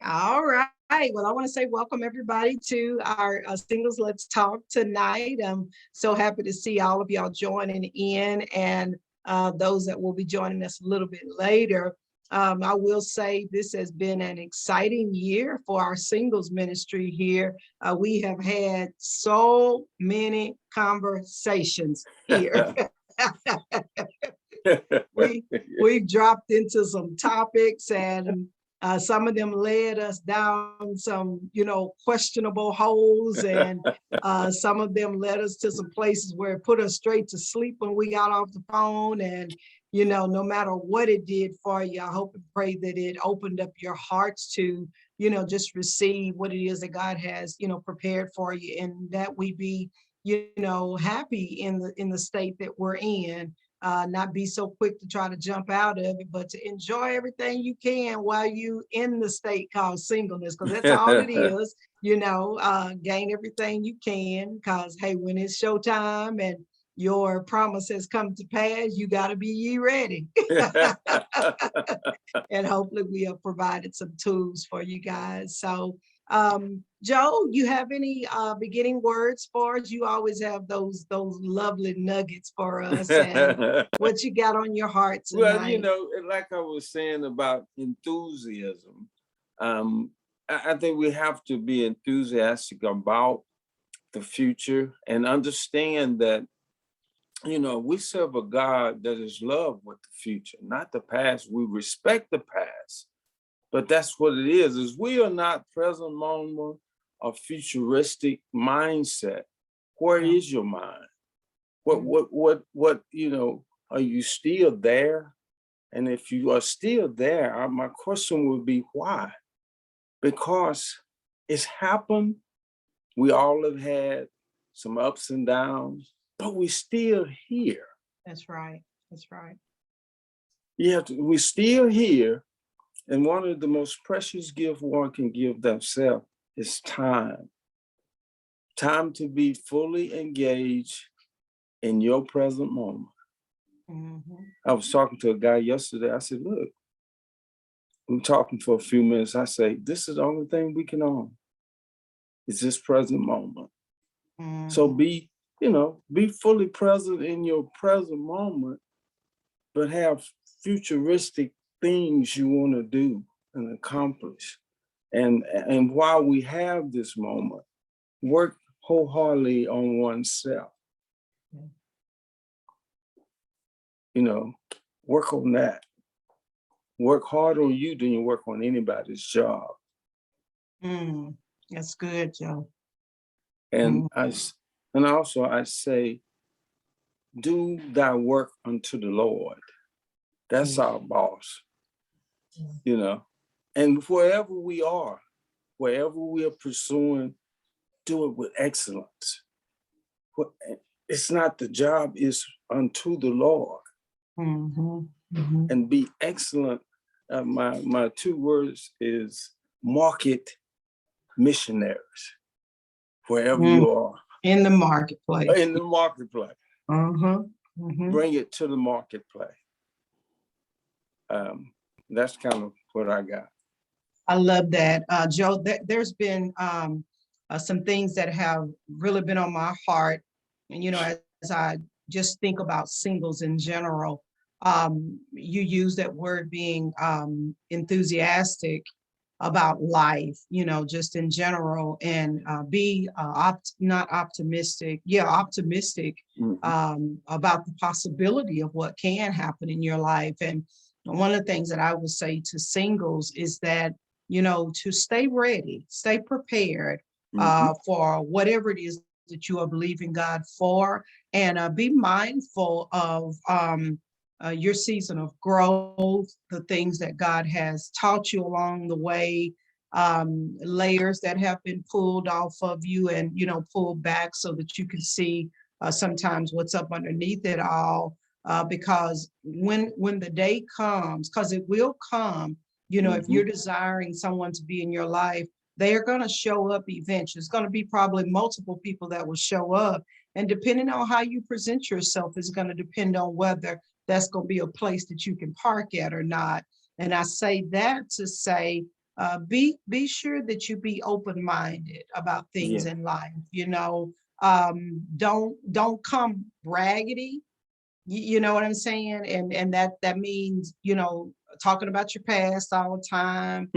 All right. Well, I want to say welcome everybody to our Singles Let's Talk tonight. I'm so happy to see all of y'all joining in and those that will be joining us a little bit later. I will say this has been an exciting year for our singles ministry here. We have had so many conversations here. We've dropped into some topics and some of them led us down some, questionable holes, and some of them led us to some places where it put us straight to sleep when we got off the phone. And, no matter what it did for you, I hope and pray that it opened up your hearts to, just receive what it is that God has, prepared for you, and that we be, happy in the state that we're in. Not be so quick to try to jump out of it, but to enjoy everything you can while you in the state called singleness, because that's all it is. Gain everything you can, because hey, when it's showtime and your promise has come to pass, you got to be ye ready. And hopefully we have provided some tools for you guys. So Joe, you have any beginning words for us? You always have those lovely nuggets for us, and what you got on your heart tonight? Well, like I was saying about enthusiasm, I think we have to be enthusiastic about the future and understand that, we serve a God that is love with the future, not the past. We respect the past, but that's what it is we are not present moment or futuristic mindset. Where is your mind? What, are you still there? And if you are still there, my question would be why? Because it's happened. We all have had some ups and downs, but we're still here. That's right. That's right. We're still here. And one of the most precious gifts one can give themselves is time. Time to be fully engaged in your present moment. Mm-hmm. I was talking to a guy yesterday. I said, look, we were talking for a few minutes. I say, this is the only thing we can own. It's this present moment. Mm-hmm. So be fully present in your present moment, but have futuristic things you want to do and accomplish. And while we have this moment, work wholeheartedly on oneself. Work on that. Work harder on you than you work on anybody's job. That's good, Joe. And I say, do thy work unto the Lord. That's our boss. And wherever we are pursuing, do it with excellence. It's not the job, it's unto the Lord. Mm-hmm. Mm-hmm. And be excellent. My two words is market missionaries. Wherever you are. In the marketplace. In the marketplace. Mm-hmm. Mm-hmm. Bring it to the marketplace. That's kind of what I got. I love that. Joe, there's been some things that have really been on my heart. And, as I just think about singles in general, you use that word being enthusiastic about life, just in general, and be not optimistic. Yeah, optimistic about the possibility of what can happen in your life. And one of the things that I would say to singles is that, to stay ready, stay prepared for whatever it is that you are believing God for, and be mindful of your season of growth, the things that God has taught you along the way, layers that have been pulled off of you and, pulled back so that you can see sometimes what's up underneath it all. Because when the day comes, because it will come, if you're desiring someone to be in your life, they are going to show up eventually. It's going to be probably multiple people that will show up. And depending on how you present yourself is going to depend on whether that's going to be a place that you can park at or not. And I say that to say, be sure that you be open-minded about things Yeah. in life. Don't come raggedy. You know what I'm saying? And that means, talking about your past all the time,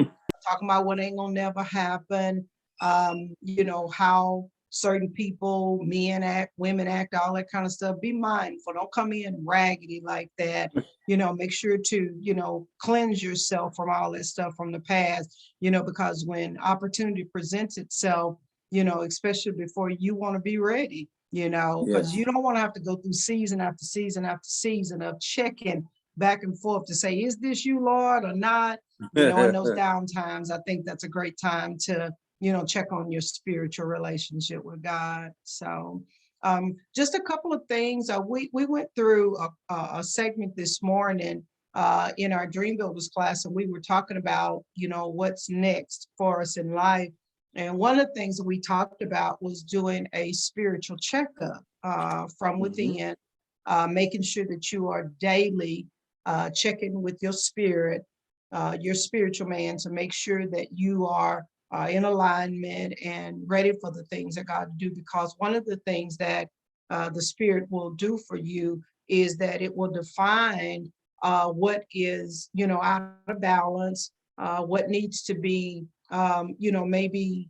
talking about what ain't gonna never happen, how certain people, men act, women act, all that kind of stuff. Be mindful. Don't come in raggedy like that. Make sure to, cleanse yourself from all that stuff from the past, because when opportunity presents itself, especially before you want to be ready, because Yes. you don't want to have to go through season after season after season of checking back and forth to say, is this you, Lord, or not? In those down times, I think that's a great time to, check on your spiritual relationship with God. So, just a couple of things. We went through a segment this morning in our Dream Builders class, and we were talking about, what's next for us in life. And one of the things that we talked about was doing a spiritual checkup from Mhm. within, making sure that you are daily checking with your spiritual man, to make sure that you are in alignment and ready for the things that God do. Because one of the things that the Spirit will do for you is that it will define what is, out of balance, what needs to be, maybe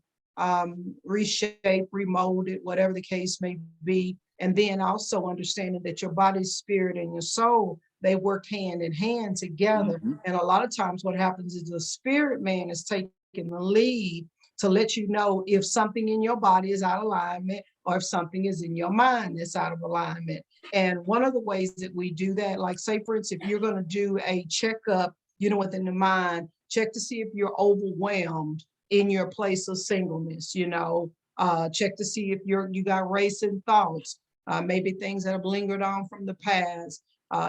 reshape, remolded, whatever the case may be. And then also understanding that your body, spirit, and your soul, they work hand in hand together. Mhm. And a lot of times what happens is the spirit man is taking the lead to let you know if something in your body is out of alignment, or if something is in your mind that's out of alignment. And one of the ways that we do that, like say for instance, if you're going to do a checkup, within the mind, check to see if you're overwhelmed in your place of singleness, check to see if you got racing thoughts, maybe things that have lingered on from the past.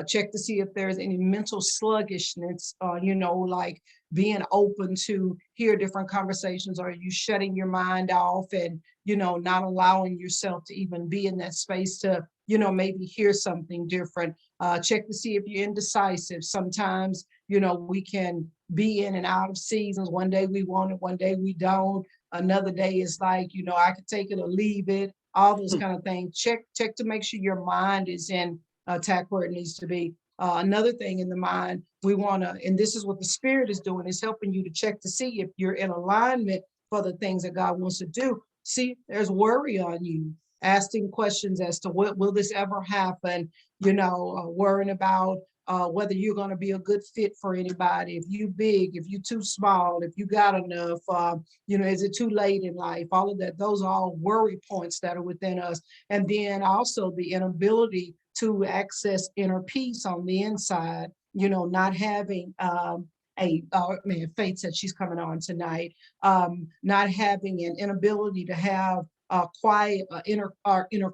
Check to see if there's any mental sluggishness, like being open to hear different conversations, or are you shutting your mind off and, not allowing yourself to even be in that space to, maybe hear something different. Check to see if you're indecisive. Sometimes, we can be in and out of seasons. One day we want it, one day we don't. Another day is like, I could take it or leave it, all those kind of things. Check to make sure your mind is in attack where it needs to be. Another thing in the mind, we want to, and this is what the Spirit is doing, is helping you to check to see if you're in alignment for the things that God wants to do. See, there's worry on you, asking questions as to what will this ever happen, worrying about whether you're going to be a good fit for anybody, if you big, if you too small, if you got enough, is it too late in life? All of that, those are all worry points that are within us. And then also the inability to access inner peace on the inside, not having man, Faith said she's coming on tonight, not having an inability to have quiet, inner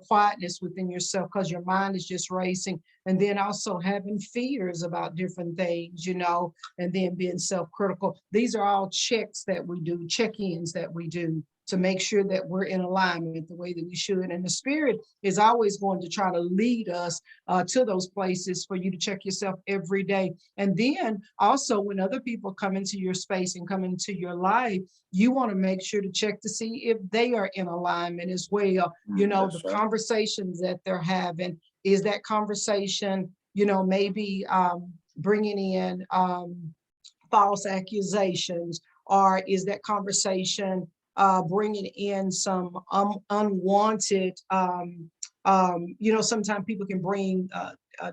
quietness within yourself, because your mind is just racing. And then also having fears about different things, and then being self-critical. These are all checks that we do, check-ins that we do to make sure that we're in alignment the way that we should. And the Spirit is always going to try to lead us to those places for you to check yourself every day. And then also when other people come into your space and come into your life, you want to make sure to check to see if they are in alignment as well. The That's right. conversations that they're having, is that conversation, maybe bringing in false accusations, or is that conversation bringing in some unwanted, sometimes people can bring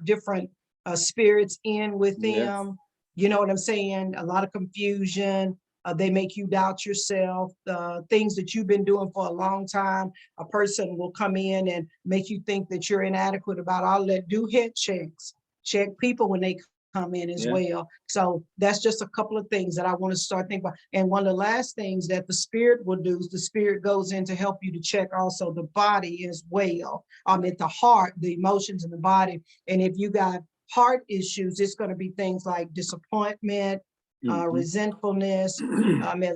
different spirits in with Yes. them. You know what I'm saying? A lot of confusion. They make you doubt yourself. The things that you've been doing for a long time, a person will come in and make you think that you're inadequate about all that. Do head checks. Check people when they come in as Yeah. well. So that's just a couple of things that I want to start thinking about. And one of the last things that the Spirit will do is the Spirit goes in to help you to check also the body as well. The heart, the emotions in the body. And if you got heart issues, it's going to be things like disappointment, Mhm. resentfulness,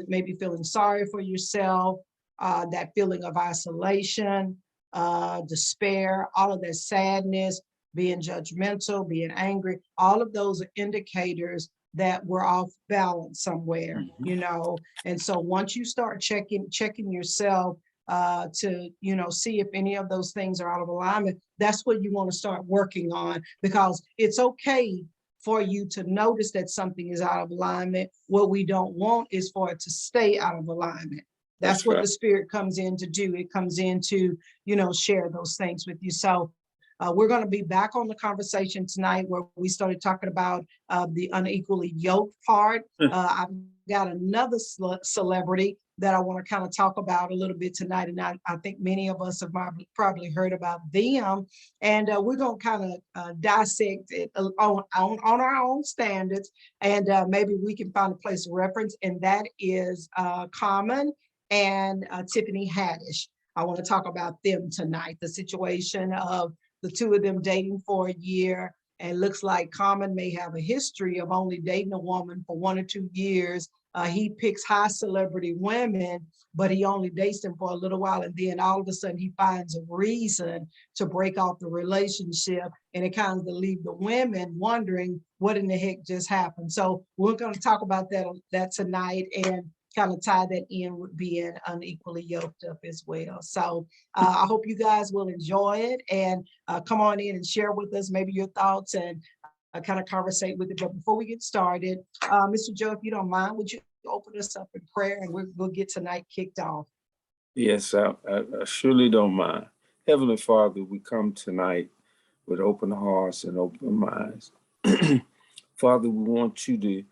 maybe feeling sorry for yourself, that feeling of isolation, despair, all of that sadness, being judgmental, being angry. All of those are indicators that we're off balance somewhere, Mhm. you know. And so once you start checking yourself to, you know, see if any of those things are out of alignment, that's what you want to start working on, because it's okay for you to notice that something is out of alignment. What we don't want is for it to stay out of alignment. That's That's what right. the spirit comes in to do. It comes in to, you know, share those things with you. So we're going to be back on the conversation tonight where we started talking about the unequally yoked part. I've got another celebrity that I want to kind of talk about a little bit tonight. And I think many of us have probably heard about them. And we're going to kind of dissect it on our own standards. And maybe we can find a place of reference. And that is Common and Tiffany Haddish. I want to talk about them tonight, the situation of the two of them dating for a year. And looks like Common may have a history of only dating a woman for 1 or 2 years. He picks high celebrity women, but he only dates them for a little while. And then all of a sudden he finds a reason to break off the relationship. And it kind of leaves the women wondering what in the heck just happened. So we're going to talk about that tonight, and kind of tie that in with being unequally yoked up as well. So I hope you guys will enjoy it, and come on in and share with us maybe your thoughts, and kind of conversate with it. But before we get started, Mr. Joe, if you don't mind, would you open us up in prayer, and we'll get tonight kicked off. Yes, I surely don't mind. Heavenly Father, we come tonight with open hearts and open minds. Father, we want you to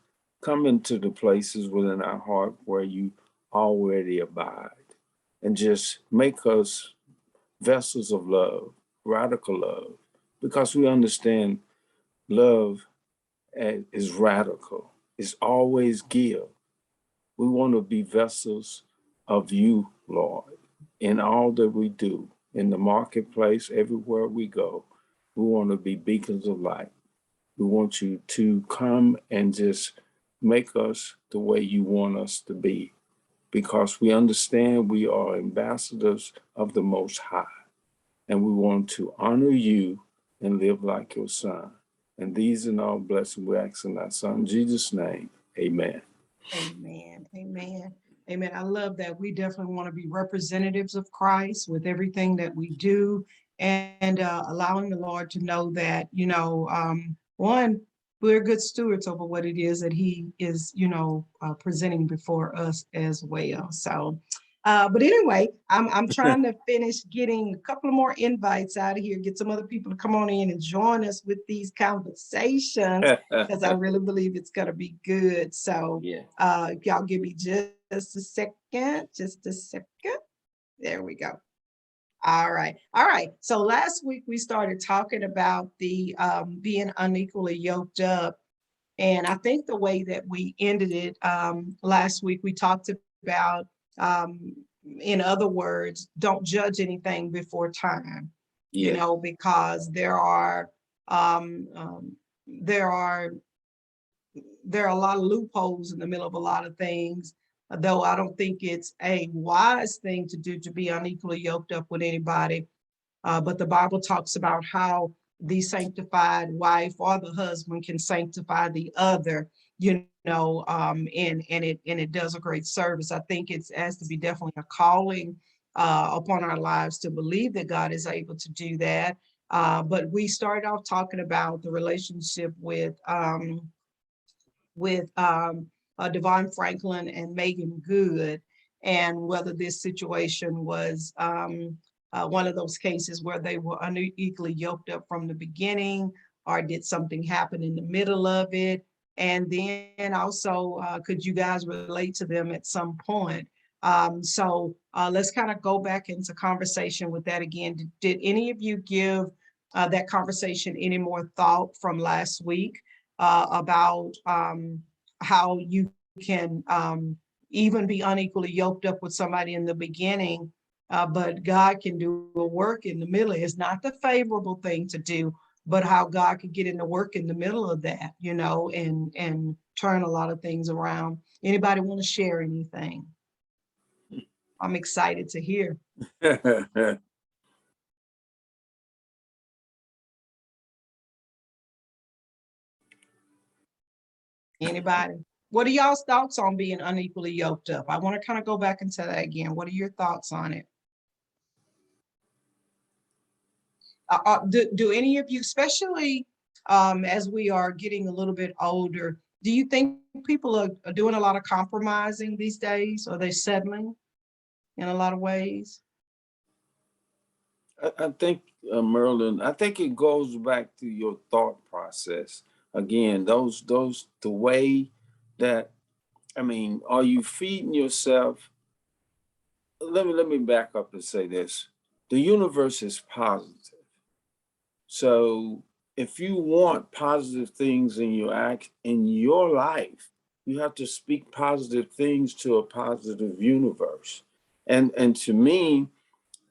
come into the places within our heart where you already abide, and just make us vessels of love, radical love, because we understand love is radical. It's always give. We want to be vessels of you, Lord, in all that we do, in the marketplace, everywhere we go. We want to be beacons of light. We want you to come and just make us the way you want us to be, because we understand we are ambassadors of the Most High, and we want to honor you and live like your Son. And these and all blessings we ask in our Son, Jesus' name. Amen. Amen. Amen. Amen. I love that. We definitely want to be representatives of Christ with everything that we do, and allowing the Lord to know that, you know, one, we're good stewards over what it is that He is, you know, presenting before us as well. So, but anyway, I'm trying to finish getting a couple of more invites out of here, get some other people to come on in and join us with these conversations, because I really believe it's going to be good. So, Yeah. if y'all give me just a second, There we go. All right. All right. So last week we started talking about the being unequally yoked up. And I think the way that we ended it last week, we talked about, um, in other words, don't judge anything before time, you Yeah. know, because um, um, there are there are a lot of loopholes in the middle of a lot of things, though I don't think it's a wise thing to do to be unequally yoked up with anybody. But the Bible talks about how the sanctified wife or the husband can sanctify the other, you know, and it does a great service. I think it has to be definitely a calling upon our lives to believe that God is able to do that. But we started off talking about the relationship with Devon Franklin and Megan Good, and whether this situation was one of those cases where they were unequally yoked up from the beginning, or did something happen in the middle of it? And then also, could you guys relate to them at some point? So let's kind of go back into conversation with that again. Did any of you give that conversation any more thought from last week? About how you can even be unequally yoked up with somebody in the beginning, but God can do a work in the middle. It's not the favorable thing to do, but how God could get in the work in the middle of that, you know, and turn a lot of things around. Anybody want to share anything? I'm excited to hear. Anybody? What are y'all's thoughts on being unequally yoked up? I want to kind of go back into that again. What are your thoughts on it? Do any of you, especially as we are getting a little bit older, do you think people are doing a lot of compromising these days? Are they settling in a lot of ways? I think, Merlin, I think it goes back to your thought process. Again, the way that, I mean, are you feeding yourself? Let me back up and say this. The universe is positive. So if you want positive things in your life, you have to speak positive things to a positive universe. And to me,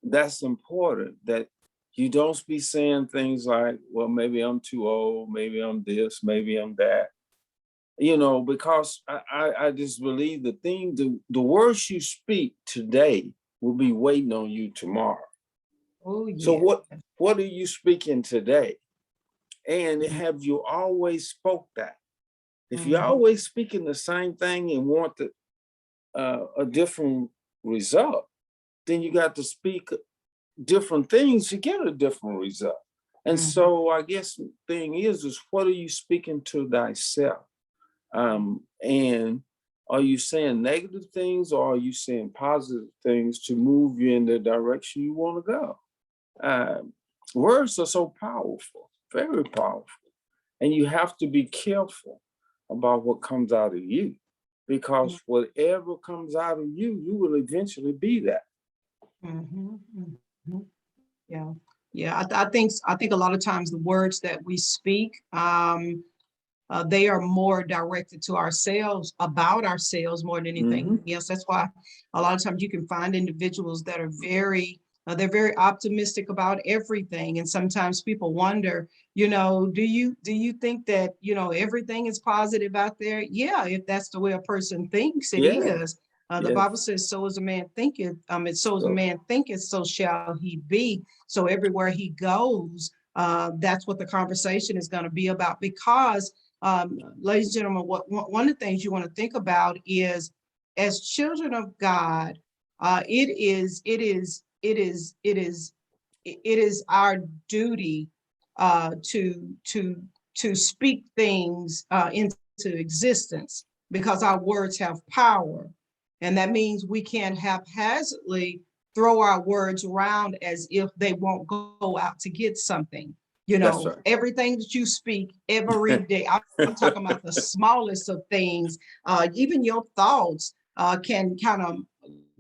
that's important, that you don't be saying things like, well, maybe I'm too old, maybe I'm this, maybe I'm that. Because I just believe the words you speak today will be waiting on you tomorrow. Oh, So yeah. what are you speaking today? And Mhm. have you always spoke that? If you're Mhm. always speaking the same thing and want a different result, then you got to speak different things to get a different result. And Mhm. so I guess the thing is what are you speaking to thyself? And are you saying negative things, or are you saying positive things to move you in the direction you want to go? Words are so powerful, very powerful. And you have to be careful about what comes out of you, because whatever comes out of you, you will eventually be that. Mhm. Mhm. Yeah. Yeah. I think a lot of times the words that we speak, they are more directed to ourselves, about ourselves more than Mm-hmm. anything else. That's why a lot of times you can find individuals that are they're very optimistic about everything. And sometimes people wonder, do you think that, everything is positive out there? Yeah, if that's the way a person thinks, it Yeah. is. The Yes. Bible says, so as a man thinketh, so as a So, man thinketh, so shall he be. So everywhere he goes, that's what the conversation is going to be about. Because ladies and gentlemen, one of the things you want to think about is, as children of God, it is our duty to speak things into existence, because our words have power, and that means we can't haphazardly throw our words around as if they won't go out to get something. that's right. Everything that you speak every day. I'm talking about the smallest of things. Even your thoughts can kind of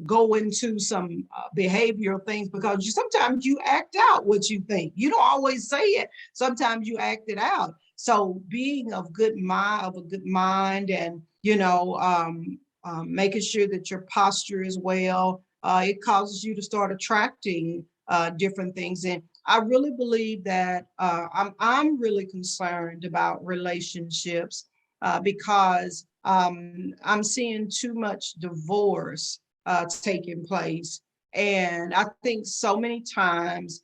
go into some behavioral things, because sometimes you act out what you think. You don't always say it. Sometimes you act it out. So being of a good mind, and making sure that your posture is well, it causes you to start attracting different things. And I really believe that I'm really concerned about relationships, because I'm seeing too much divorce taking place. And I think so many times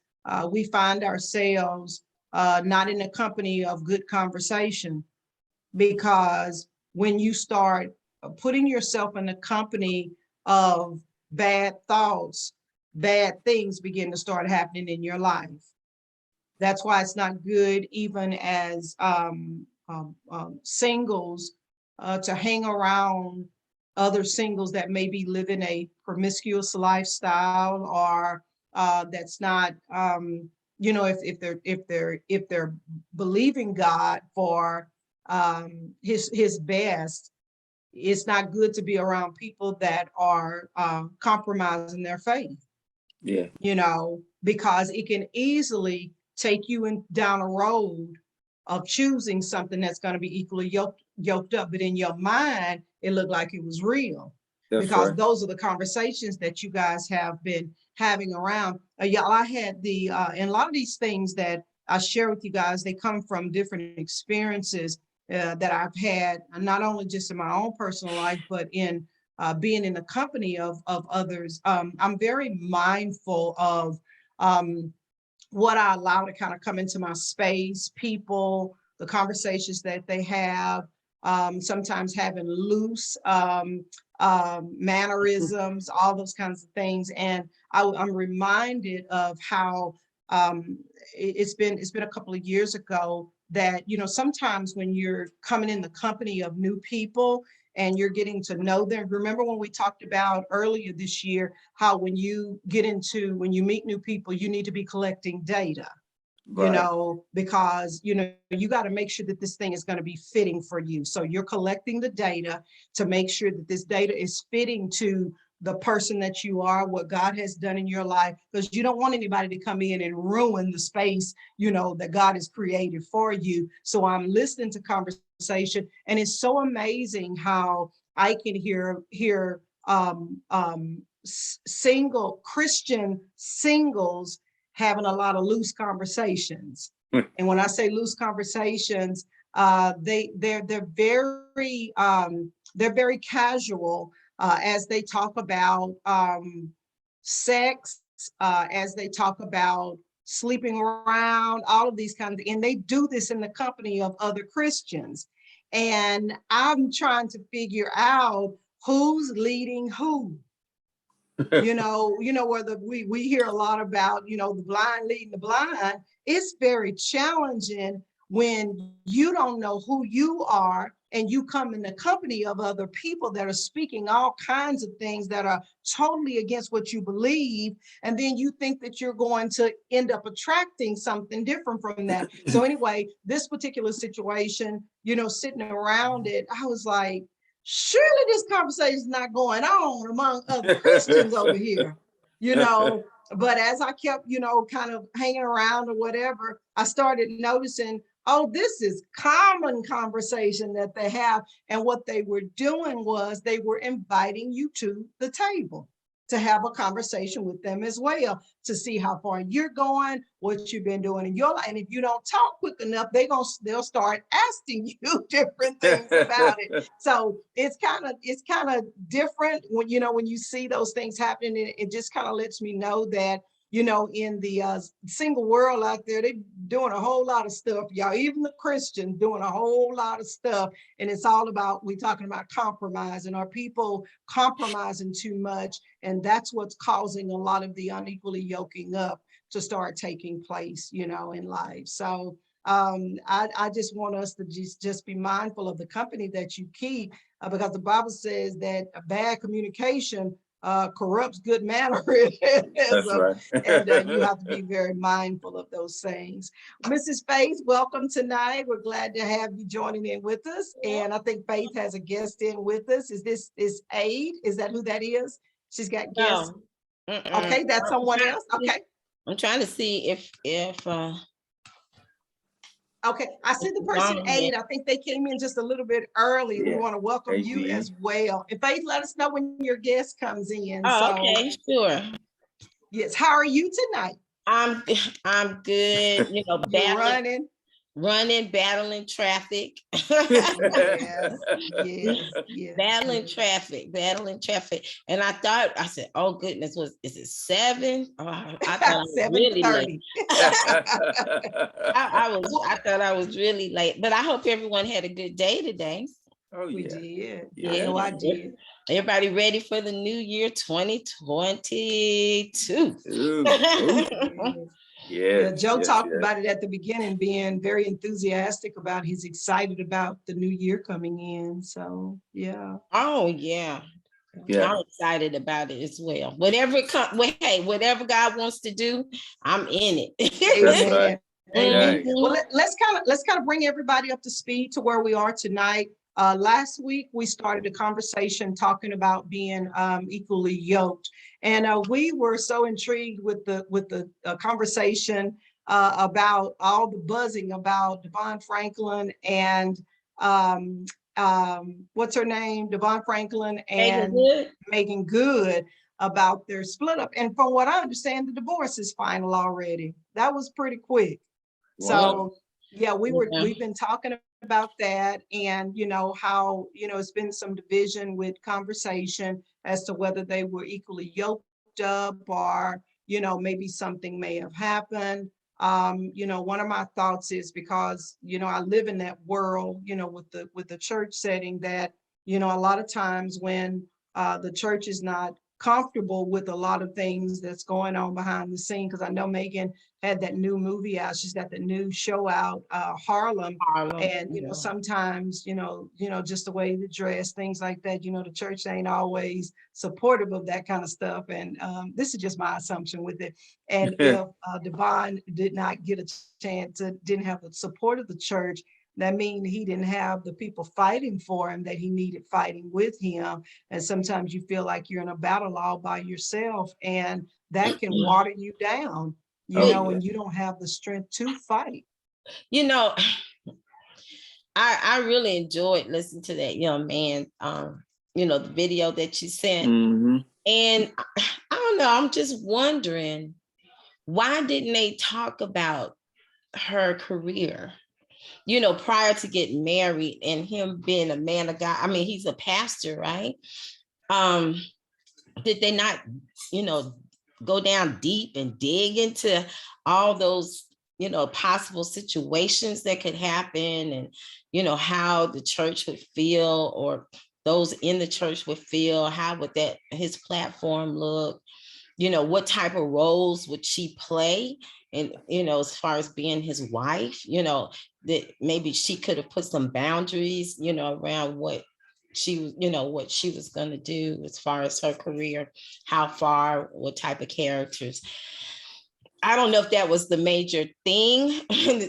we find ourselves not in the company of good conversation, because when you start putting yourself in the company of bad thoughts, bad things begin to start happening in your life. That's why it's not good, even as singles, to hang around other singles that may be living a promiscuous lifestyle, or that's not, if they're believing God for his best. It's not good to be around people that are compromising their faith, Yeah. because it can easily take you down a road of choosing something that's going to be equally yoked up. But in your mind, it looked like it was real, That's because right. those are the conversations that you guys have been having around. Y'all, I had and a lot of these things that I share with you guys, they come from different experiences that I've had, not only just in my own personal life, but in being in the company of others. I'm very mindful of what I allow to kind of come into my space, people, the conversations that they have. sometimes having loose mannerisms, all those kinds of things. And I'm reminded of how it's been a couple of years ago that, sometimes when you're coming in the company of new people and you're getting to know them. Remember when we talked about earlier this year, how when you meet new people, you need to be collecting data, Right. because, you got to make sure that this thing is going to be fitting for you. So you're collecting the data to make sure that this data is fitting to the person that you are, what God has done in your life, because you don't want anybody to come in and ruin the space, that God has created for you. So I'm listening to conversation, and it's so amazing how I can hear single Christian singles having a lot of loose conversations. And when I say loose conversations, they're very casual as they talk about sex, as they talk about sleeping around, all of these kinds of, and they do this in the company of other Christians. And I'm trying to figure out who's leading who. Whether we hear a lot about, the blind leading the blind. It's very challenging when you don't know who you are and you come in the company of other people that are speaking all kinds of things that are totally against what you believe. And then you think that you're going to end up attracting something different from that. So anyway, this particular situation, sitting around it, I was like, surely this conversation is not going on among other Christians over here, but as I kept, kind of hanging around or whatever, I started noticing, oh, this is common conversation that they have. And what they were doing was they were inviting you to the table to have a conversation with them as well, to see how far you're going, what you've been doing in your life. And if you don't talk quick enough, they'll start asking you different things about it. So it's kind of different when, when you see those things happening. It just kind of lets me know that, in the single world out there, they're doing a whole lot of stuff, y'all. Even the Christians doing a whole lot of stuff. And it's all about, we're talking about compromise, and are people compromising too much? And that's what's causing a lot of the unequally yoking up to start taking place, in life. So I just want us to just be mindful of the company that you keep, because the Bible says that a bad communication corrupts good mannerism. That's right. And you have to be very mindful of those things. Mrs. Faith, welcome tonight. We're glad to have you joining in with us. And I think Faith has a guest in with us. Is Aid? Is that who that is? She's got guests. No. Okay, that's someone else. Okay. I'm trying to see if Okay, I see the person Aid. I think they came in just a little bit early. Yeah. We want to welcome you as well. And Faith, let us know when your guest comes in. Okay, sure. Yes, how are you tonight? I'm good. You're running, battling traffic. Yes. Battling traffic. And I said, oh goodness, is it 7? Oh, I thought I was really late. I thought I was really late, but I hope everyone had a good day today. Oh, we yeah. did. Yeah. I know I did. Everybody ready for the new year 2022? Yeah, Joe talked about it at the beginning, being very enthusiastic about, he's excited about the new year coming in. So yeah. Oh yeah. I'm excited about it as well. Whatever God wants to do, I'm in it. Amen. Right. Amen. Well, let's kind of bring everybody up to speed to where we are tonight. Last week we started a conversation talking about being equally yoked, and we were so intrigued with the conversation about all the buzzing about Devon Franklin and what's her name, Devon Franklin and Megan Good, about their split up. And from what I understand, the divorce is final already. That was pretty quick. Wow. So yeah, we've been talking about that, and how it's been some division with conversation as to whether they were equally yoked up, or maybe something may have happened. One of my thoughts is because, I live in that world, with the church setting that, a lot of times when the church is not comfortable with a lot of things that's going on behind the scene, because I know Megan had that new movie out. She's got the new show out, Harlem. Harlem, And, sometimes, just the way they dress, things like that, the church ain't always supportive of that kind of stuff. And this is just my assumption with it. And if Devon did not get a chance, didn't have the support of the church, that means he didn't have the people fighting for him that he needed fighting with him. And sometimes you feel like you're in a battle all by yourself, and that can water you down, and you don't have the strength to fight. I really enjoyed listening to that young man, the video that you sent. Mm-hmm. And I don't know, I'm just wondering, why didn't they talk about her career, prior to getting married and him being a man of God? I mean, he's a pastor, right? Did they not, go down deep and dig into all those, possible situations that could happen, and, how the church would feel, or those in the church would feel? How would that, his platform look? What type of roles would she play? And, as far as being his wife, that maybe she could have put some boundaries, around what she was going to do as far as her career, how far, what type of characters. I don't know if that was the major thing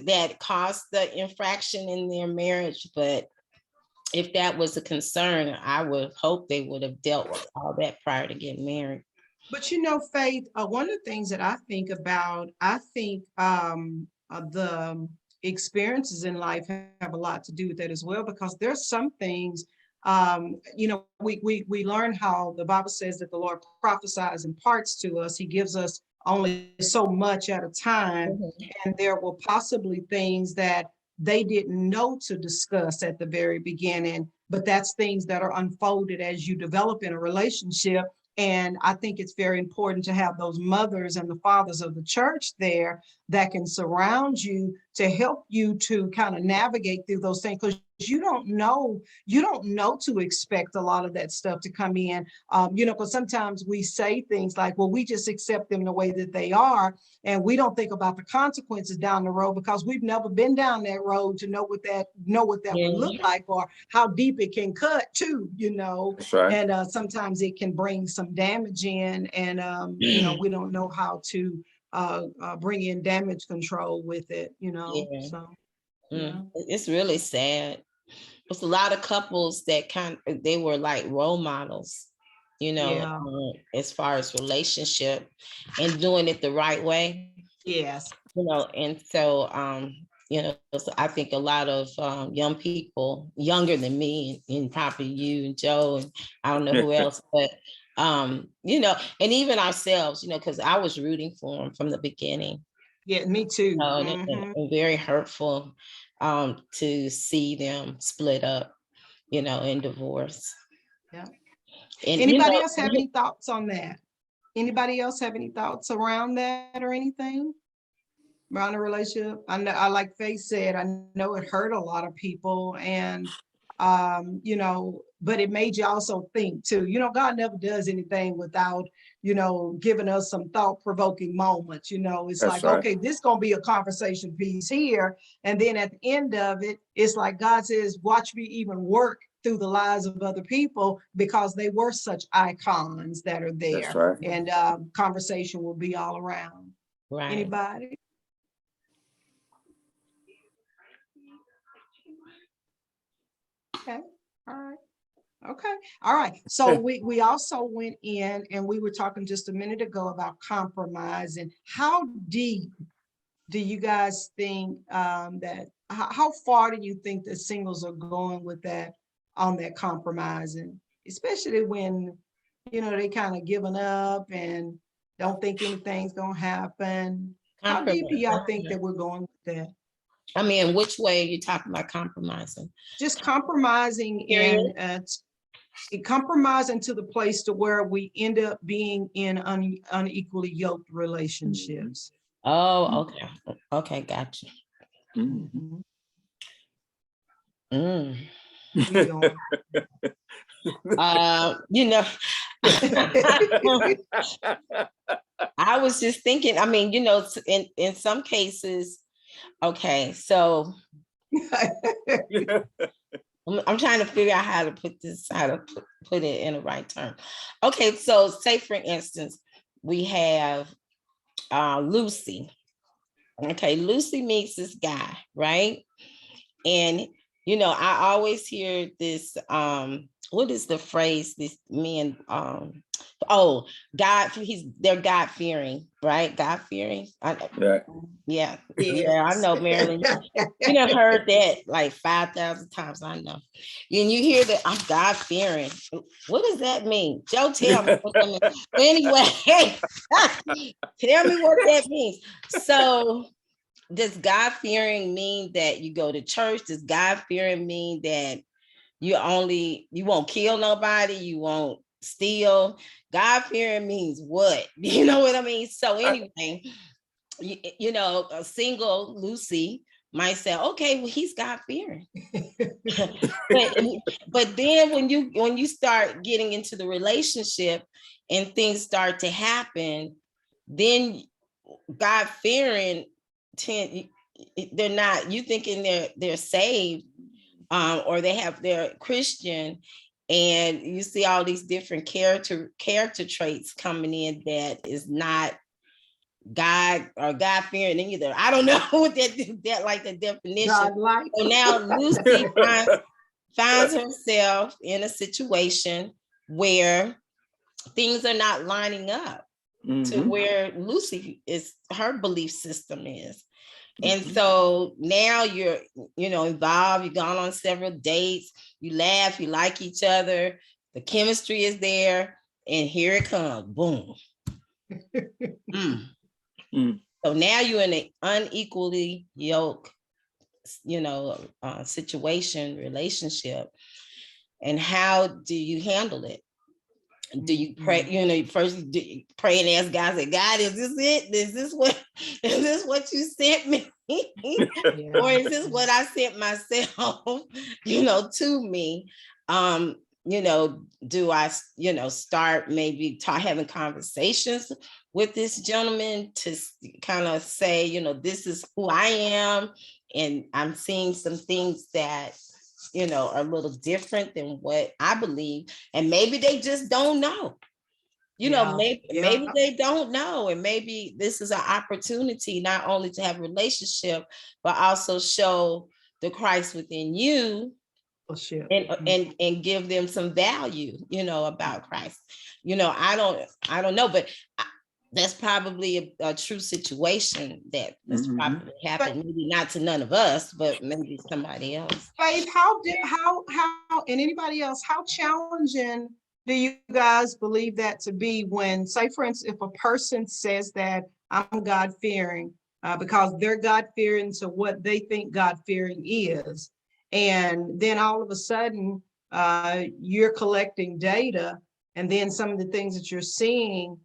that caused the infraction in their marriage, but if that was a concern, I would hope they would have dealt with all that prior to getting married. But Faith, one of the things that I think about, the experiences in life have a lot to do with that as well, because there's some things, we learn how the Bible says that the Lord prophesies in parts to us. He gives us only so much at a time. Mm-hmm. And there were possibly things that they didn't know to discuss at the very beginning, but that's things that are unfolded as you develop in a relationship. And I think it's very important to have those mothers and the fathers of the church there that can surround you to help you to kind of navigate through those things, because you don't know to expect a lot of that stuff to come in. Because sometimes we say things like, well, we just accept them the way that they are, and we don't think about the consequences down the road, because we've never been down that road to know what that would look like, or how deep it can cut too. That's right. And sometimes it can bring some damage in, and we don't know how to bring in damage control with it. So it's really sad. There's a lot of couples that they were like role models, as far as relationship and doing it the right way. Yes. And so, so I think a lot of young people younger than me, and probably you and Joe, and I don't know who else, but, and even ourselves, because I was rooting for them from the beginning. Yeah, me too. And very hurtful to see them split up, in divorce. Yeah. And anybody else have any thoughts on that? Anybody else have any thoughts around that or anything around the relationship? I know, like Faith said, I know it hurt a lot of people, and but it made you also think too. God never does anything without giving us some thought-provoking moments. It's That's like, right. Okay, this gonna be a conversation piece here, and then at the end of it, it's like God says, watch me even work through the lives of other people, because they were such icons that are there. That's right. And conversation will be all around. Right. Anybody? Okay. All right. Okay. All right. So we also went in and we were talking just a minute ago about compromise, and how deep do you guys think that, how far do you think that singles are going with that, on that compromising, especially when, they kind of giving up and don't think anything's going to happen? How deep do y'all think that we're going with that? I mean, which way are you talking about compromising? Just compromising in compromising to the place to where we end up being in unequally yoked relationships. Oh, okay. Okay, gotcha. Mhm. Mm. We going. You know, I was just thinking, I mean, you know, in some cases, okay, so I'm trying to figure out how to put this, how to put it in the right term. Okay, so say for instance, we have Lucy. Okay, Lucy meets this guy, right? And you know, I always hear this, what is the phrase this men, oh, God, they're God fearing, right? God fearing. Right. Yeah, Yes. yeah, I know, Marilyn. You done heard that like 5,000 times. I know. And you hear that I'm God fearing. What does that mean? Joe, tell me what that means. Anyway, tell me what that means. So does God fearing mean that you go to church? Does God fearing mean that you won't kill nobody, you won't steal? God fearing means what? You know what I mean? So anyway, you know, a single Lucy might say, okay, well, he's God fearing. but then when you start getting into the relationship and things start to happen, then God fearing they're not, you thinking they're saved, or they're Christian, and you see all these different character traits coming in that is not God or God fearing either. I don't know what that like the definition. God-like. So now Lucy finds herself in a situation where things are not lining up to where Lucy is, her belief system is. And so now you're, you know, involved, you've gone on several dates, you laugh, you like each other, the chemistry is there, and here it comes, boom. So now you're in an unequally yoked, you know, situation, relationship. And how do you handle it? Do you pray, you know, first do you pray and ask God, say, God, is this it? Is this what you sent me? Yeah. Or is this what I sent myself, you know, to me? You know, do I, you know, start maybe having conversations with this gentleman to kind of say, you know, this is who I am, and I'm seeing some things that, you know, are a little different than what I believe, and maybe they just don't know. You know, maybe they don't know, and maybe this is an opportunity not only to have a relationship, but also show the Christ within you, and give them some value, you know, about Christ. You know, I don't know, but that's probably a true situation that's probably happened. Maybe not to none of us, but maybe somebody else. Faith, how, and anybody else, how challenging do you guys believe that to be when, say, for instance, if a person says that I'm God fearing, because they're God fearing to what they think God fearing is, and then all of a sudden you're collecting data, and then some of the things that you're seeing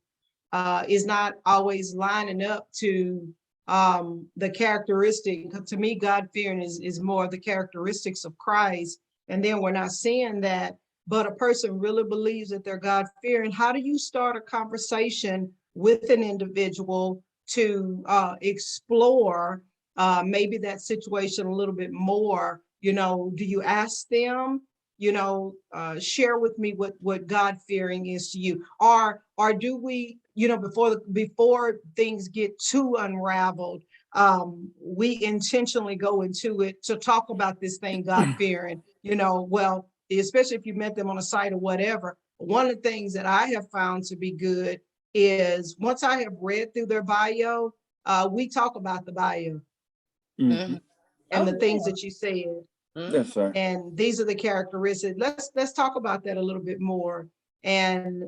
is not always lining up to the characteristic. To me, God fearing is more of the characteristics of Christ. And then we're not seeing that, but a person really believes that they're God fearing. How do you start a conversation with an individual to explore maybe that situation a little bit more? You know, do you ask them, you know, share with me what God fearing is to you, or do we, you know, before things get too unraveled, we intentionally go into it to talk about this thing God fearing, you know, well, especially if you met them on a site or whatever. One of the things that I have found to be good is once I have read through their bio, we talk about the bio and the things that you said. That's right. And these are the characteristics. Let's talk about that a little bit more. And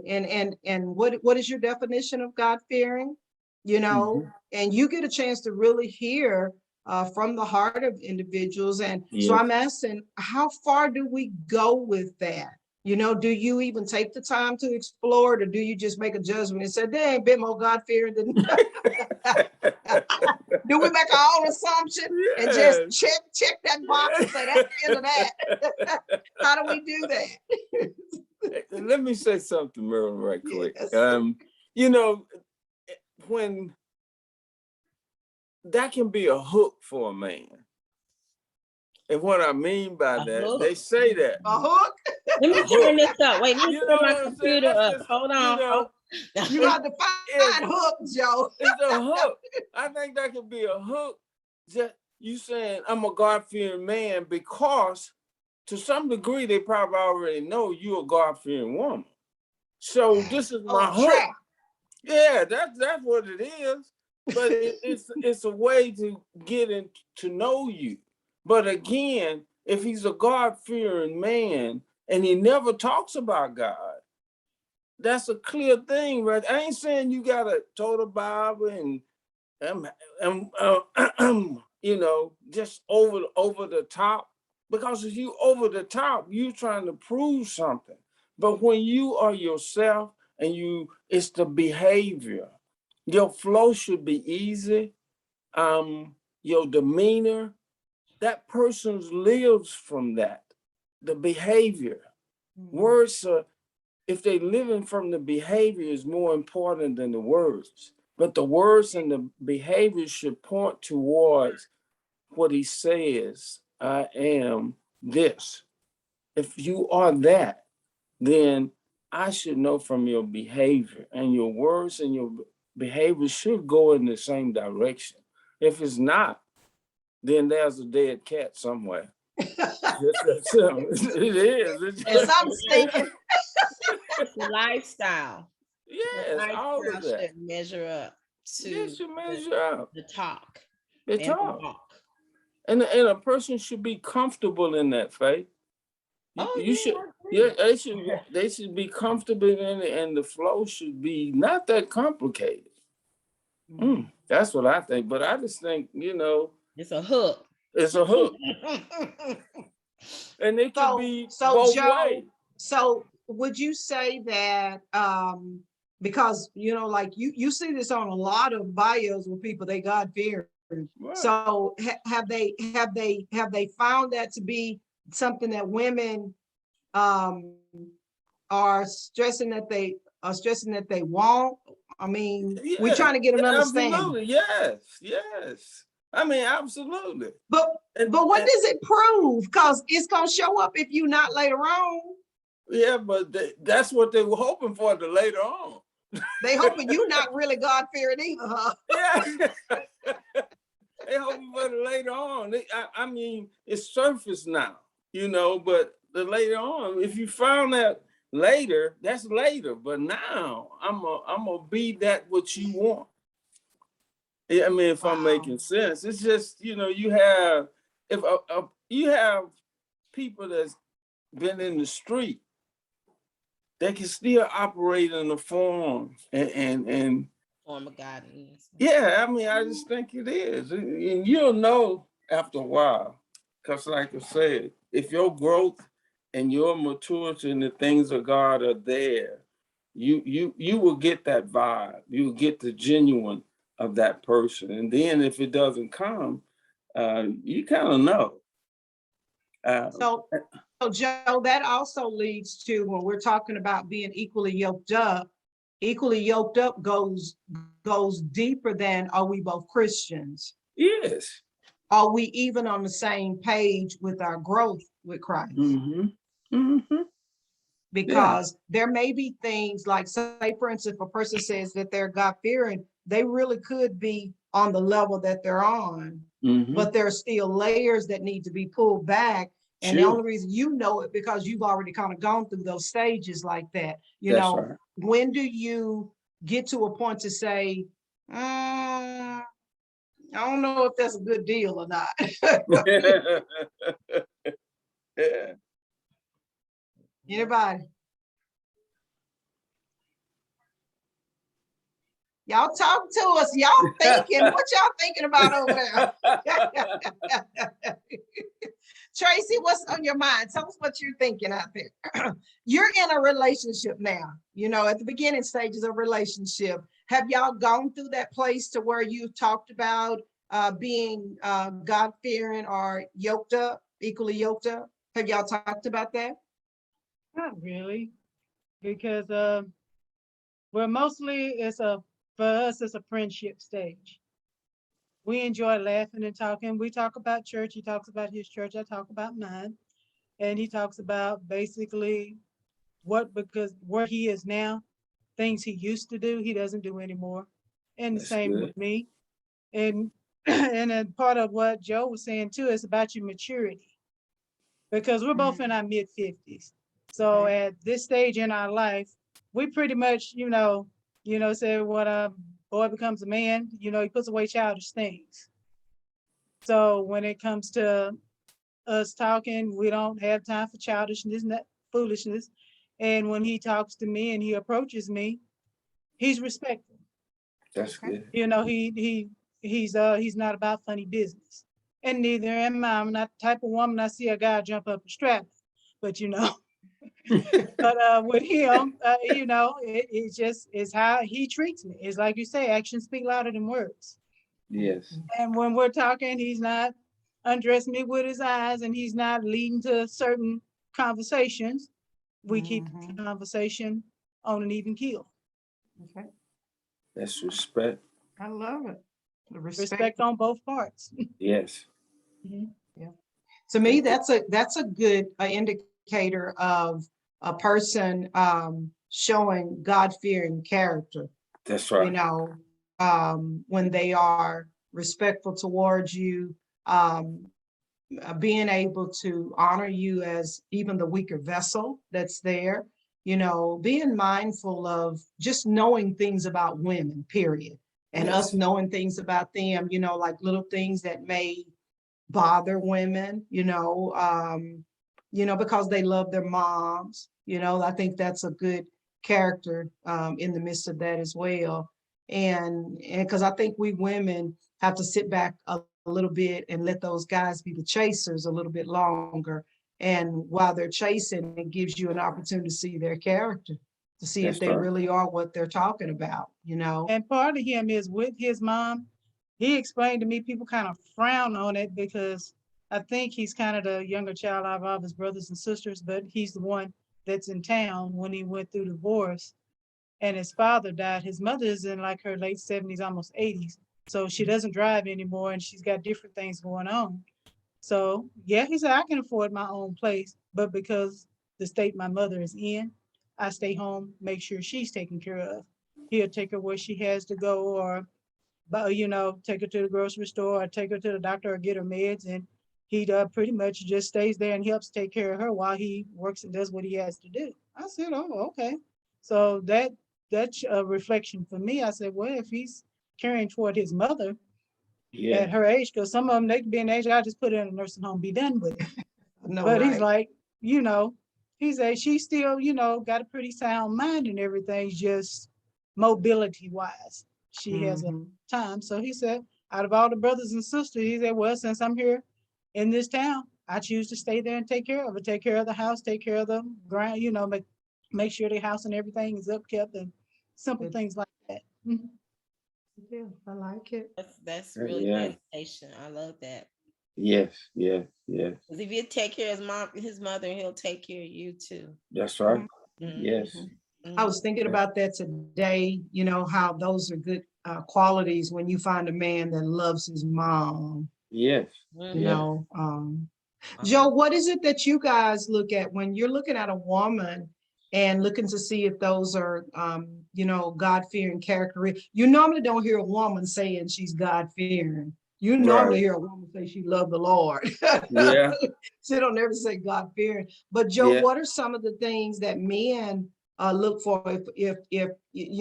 what is your definition of God fearing? You know, and you get a chance to really hear from the heart of individuals. And so I'm asking, how far do we go with that? You know, do you even take the time to explore it, or do you just make a judgment and say, they ain't been more God-fearing than do we make our own assumption and just check that box and say that's the end of that? How do we do that? Let me say something, Marilyn, right quick. Yes. You know, when that can be a hook for a man. And what I mean by that, they say that. A hook? Let me turn this up. Wait, let me You turn know my what I'm saying? computer That's up. just, Hold you on. know, You got to find hook, Joe. It's a hook. I think that could be a hook. Just you saying I'm a God-fearing man because to some degree they probably already know you're a God-fearing woman. So this is my hook. Trap. Yeah, that's what it is. But it's a way to get in to know you. But again, if he's a God-fearing man and he never talks about God, that's a clear thing, right? I ain't saying you gotta toe the Bible and you know, just over the top. Because if you over the top, you trying to prove something. But when you are yourself and it's the behavior. Your flow should be easy. Your demeanor, that person lives from that. The behavior. Words are, if they living from the behavior is more important than the words. But the words and the behavior should point towards what he says, I am this. If you are that, then I should know from your behavior, and your words and your behavior should go in the same direction. If it's not, then there's a dead cat somewhere. It is. And some stinking. The lifestyle. Yes, all of that. Should measure up to Yes, you measure up. the talk. The and talk. the walk. And a person should be comfortable in that faith. You should, yeah, they should be comfortable in it, and the flow should be not that complicated. That's what I think. But I just think, it's a hook. It's a hook. And it can be both ways. So would you say that because like you see this on a lot of bios with people, they God fearing. Right. So have they found that to be something that women are stressing that they want? I mean, we're trying to get an understanding. Absolutely, yes. I mean, absolutely. But what does it prove? Because it's gonna show up if you not later on. Yeah, but that's what they were hoping for the later on. They hoping you not really God fearing either, huh? Yeah. They hoping for the later on. I mean, it's surface now, but the later on, if you found that later, that's later. But now I'm gonna be that what you want. I mean, if I'm making sense, it's just, you have, you have people that's been in the street, they can still operate in the form and form of godliness. Yeah, I mean, I just think it is. And you'll know after a while, because like I said, if your growth and your maturity in the things of God are there, you will get that vibe. You will get the genuine of that person. And then if it doesn't come, you kind of know. So Joe, that also leads to when we're talking about being equally yoked up goes deeper than, are we both Christians? Yes. Are we even on the same page with our growth with Christ? Because there may be things like, say, for instance, if a person says that they're God-fearing, they really could be on the level that they're on, but there are still layers that need to be pulled back. And the only reason you know it because you've already kind of gone through those stages like that. Right. When do you get to a point to say, I don't know if that's a good deal or not? Yeah. Anybody? Y'all talk to us. Y'all thinking, what y'all thinking about over there? Tracy, what's on your mind? Tell us what you're thinking out there. You're in a relationship now, you know, at the beginning stages of relationship. Have y'all gone through that place to where you talked about being God-fearing or yoked up, equally yoked up? Have y'all talked about that? Not really, because well, mostly for us it's a friendship stage. We enjoy laughing and talking. We talk about church. He talks about his church. I talk about mine, and he talks about basically because where he is now, things he used to do, he doesn't do anymore, and the That's same good. with me. And and then part of what Joe was saying too is about your maturity, because we're both in our mid-50s. So Okay. at this stage in our life, we pretty much, say when a boy becomes a man, he puts away childish things. So when it comes to us talking, we don't have time for childishness, not foolishness. And when he talks to me and he approaches me, he's respectful. That's Okay. good. He's not about funny business. And neither am I. I'm not the type of woman I see a guy jump up and strap. But but with him, it just is how he treats me. It's like you say, actions speak louder than words. Yes, And when we're talking, he's not undressing me with his eyes, and he's not leading to certain conversations. We keep the Mhm. conversation on an even keel. Okay. that's respect. I love it. The Respect on both parts. Yes, Yeah. To me, that's a good indicator of a person showing God-fearing character. that's You right. know, when they are respectful towards you, um, being able to honor you as even the weaker vessel that's there. You know, being mindful of just knowing things about women, period, and us Yes, knowing things about them. You know, like little things that may bother women, because they love their moms. You know, I think that's a good character in the midst of that as well. And because I think we women have to sit back a little bit and let those guys be the chasers a little bit longer. And while they're chasing, it gives you an opportunity to see their character, to see if that's they right. really are what they're talking about, you know? And part of him is with his mom. He explained to me people kind of frown on it because I think he's kind of the younger child out of all his brothers and sisters, but he's the one that's in town when he went through divorce and his father died. His mother is in like her late 70s, almost 80s. So she doesn't drive anymore and she's got different things going on. So yeah, he said, I can afford my own place, but because the state my mother is in, I stay home, make sure she's taken care of. He'll take her where she has to go, or but take her to the grocery store or take her to the doctor or get her meds. And he pretty much just stays there and helps take care of her while he works and does what he has to do. I said, oh, okay. So that's a reflection for me. I said, well, if he's caring toward his mother at Yes, her age, because some of them they can be in age, I just put her in a nursing home, be done with it. No, But he's right. like, you know, he said she's still, got a pretty sound mind and everything, just mobility wise. She has a Mhm. time. So he said, out of all the brothers and sisters, he said, well, since I'm here in this town, I choose to stay there and take care of it, take care of the house, take care of the ground, make sure the house and everything is upkept and simple Good. things like that. Mhm. Yeah, I like it. That's really yeah, dedication. I love that. yes, yes, yes. 'Cause if you take care of his mother, he'll take care of you too. That's right. Yes, Mhm. I was Mhm. thinking about that today, how those are good qualities when you find a man that loves his mom, yes, you Mhm. yes. know. Joe, Um, what is it that you guys look at when you're looking at a woman and looking to see if those are, God-fearing character? You normally don't hear a woman saying she's God-fearing. You normally Right. hear a woman say she loved the Lord. Yeah, She don't ever say God-fearing. But Joe, yeah. what are some of the things that men look for if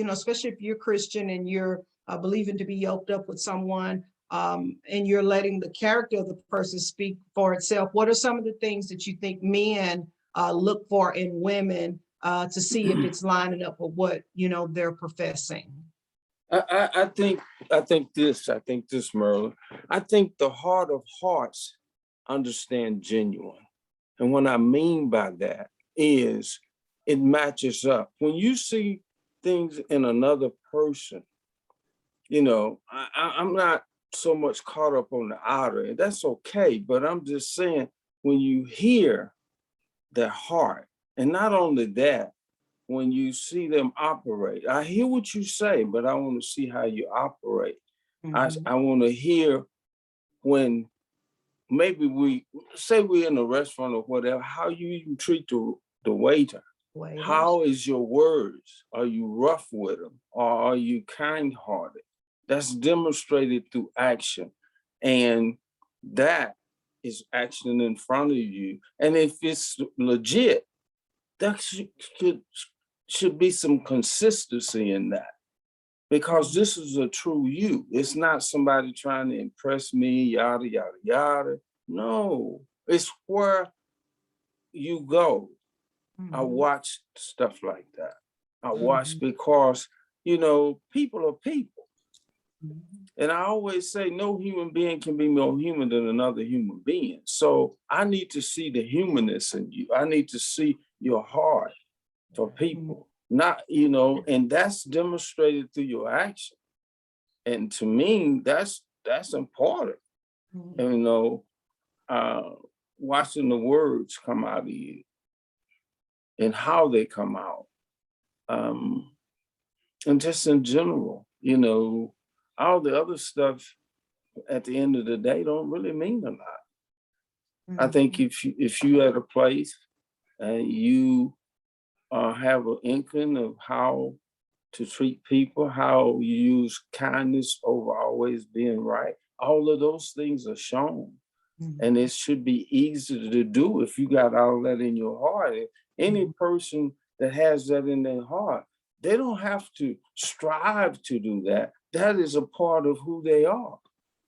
especially if you're Christian and you're believing to be yoked up with someone, and you're letting the character of the person speak for itself? What are some of the things that you think men look for in women to see if it's lining up with what they're professing? I think this, Merlin. I think the heart of hearts understand genuine. And what I mean by that is it matches up. When you see things in another person, I'm not so much caught up on the outer, and that's okay. But I'm just saying, when you hear their heart, and not only that, when you see them operate, I hear what you say, but I want to see how you operate. I want to hear when maybe we say we're in a restaurant or whatever, how you even treat the waiter. Waiters. How is your words? Are you rough with them, or are you kind-hearted? That's demonstrated through action. And that is action in front of you. And if it's legit, that should be some consistency in that. Because this is a true you. It's not somebody trying to impress me, yada, yada, yada. No, it's where you go. I watch stuff like that. I watch because, people are people. And I always say no human being can be more human than another human being. So I need to see the humanness in you. I need to see your heart for people. Not, and that's demonstrated through your action. And to me, that's important. Watching the words come out of you and how they come out. And just in general, all the other stuff at the end of the day don't really mean a lot. I think if you at a place and you have an inkling of how to treat people, how you use kindness over always being right, all of those things are shown. And it should be easy to do if you got all that in your heart. And any person that has that in their heart, they don't have to strive to do that. That is a part of who they are.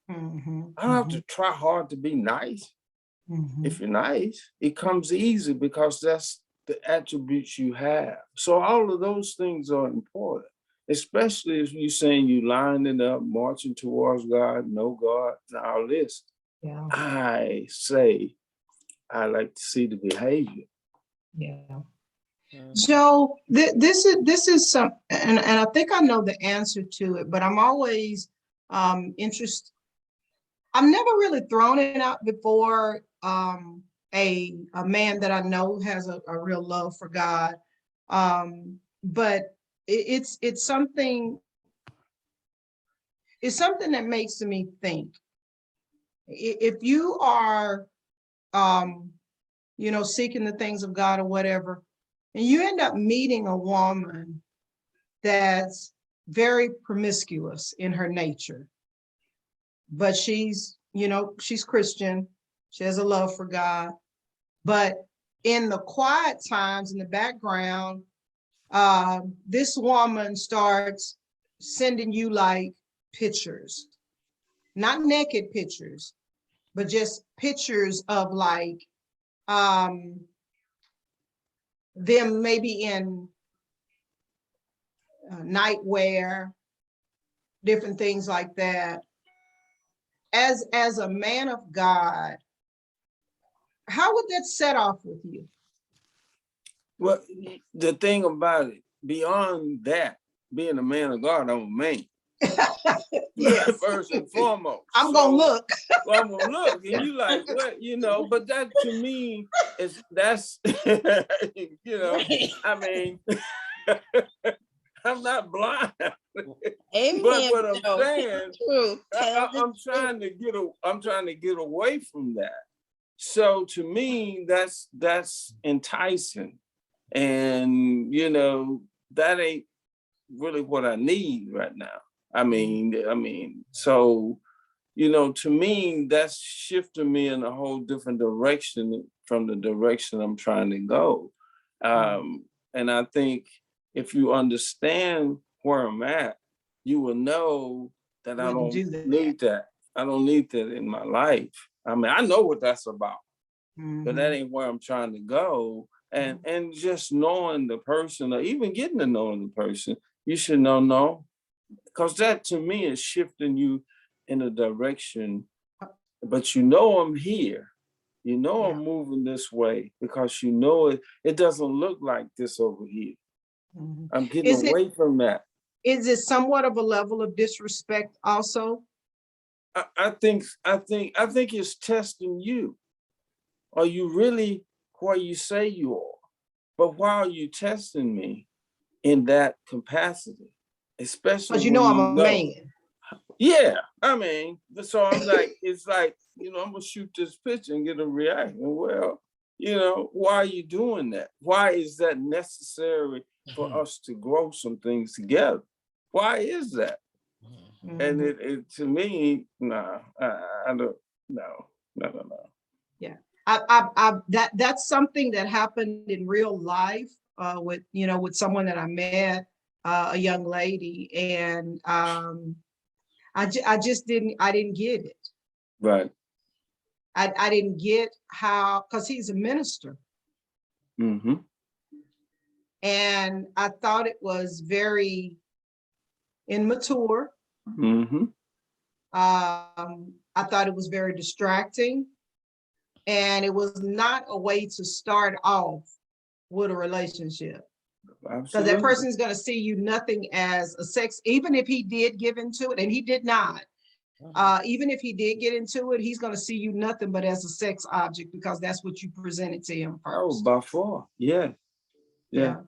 I don't have to try hard to be nice. If you're nice, it comes easy because that's the attributes you have. So all of those things are important, especially if you're saying you lining up, marching towards God, know God, and all this. Yeah. I say, I like to see the behavior. Yeah. Joe, this is some, and I think I know the answer to it, but I'm always interested. I've never really thrown it out before. A man that I know has a real love for God, but it's something. It's something that makes me think. If you are, seeking the things of God or whatever, and you end up meeting a woman that's very promiscuous in her nature, but she's Christian, she has a love for God, but in the quiet times in the background, this woman starts sending you like pictures, not naked pictures, but just pictures of like them maybe in nightwear, different things like that. As a man of God, how would that set off with you? Well, the thing about it, beyond that, being a man of God, I'm a man. Yes. First and foremost. I'm gonna look. Well, I'm gonna look, and you like, what, but that to me that's I mean, I'm not blind. Amen. But what I'm No, saying, I'm trying to get away from that. So to me, that's enticing. And that ain't really what I need right now. I mean, so to me, that's shifting me in a whole different direction from the direction I'm trying to go. And I think if you understand where I'm at, you will know that I don't need that. I don't need that in my life. I mean, I know what that's about, but that ain't where I'm trying to go. And just knowing the person, or even getting to know the person, you should know, because that to me is shifting you in a direction. But I'm here, You know Yeah. I'm moving this way because you know it doesn't look like this over here. Mhm. I'm getting Is it away from that. is it somewhat of a level of disrespect also? I think it's testing you. Are you really where you say you are? But why are you testing me in that capacity? Especially Because you when know I'm you a know. man. Yeah, I mean, so I'm like, it's like, I'm gonna shoot this picture and get a reaction. Well, why are you doing that? Why is that necessary for us to grow some things together? Why is that? And Mhm. it to me, nah, I don't, no. Yeah. That's something that happened in real life with someone that I met, a young lady, and I didn't get it. Right. I didn't get how, because he's a minister, Mm-hmm. and I thought it was very immature. Mm-hmm. I thought it was very distracting, and it was not a way to start off with a relationship. Because that Absolutely. person is going to see you nothing as a sex, even if he did give into it, and he did not. Even if he did get into it, he's going to see you nothing but as a sex object, because that's what you presented to him Oh, first. by far. Yeah. Yeah.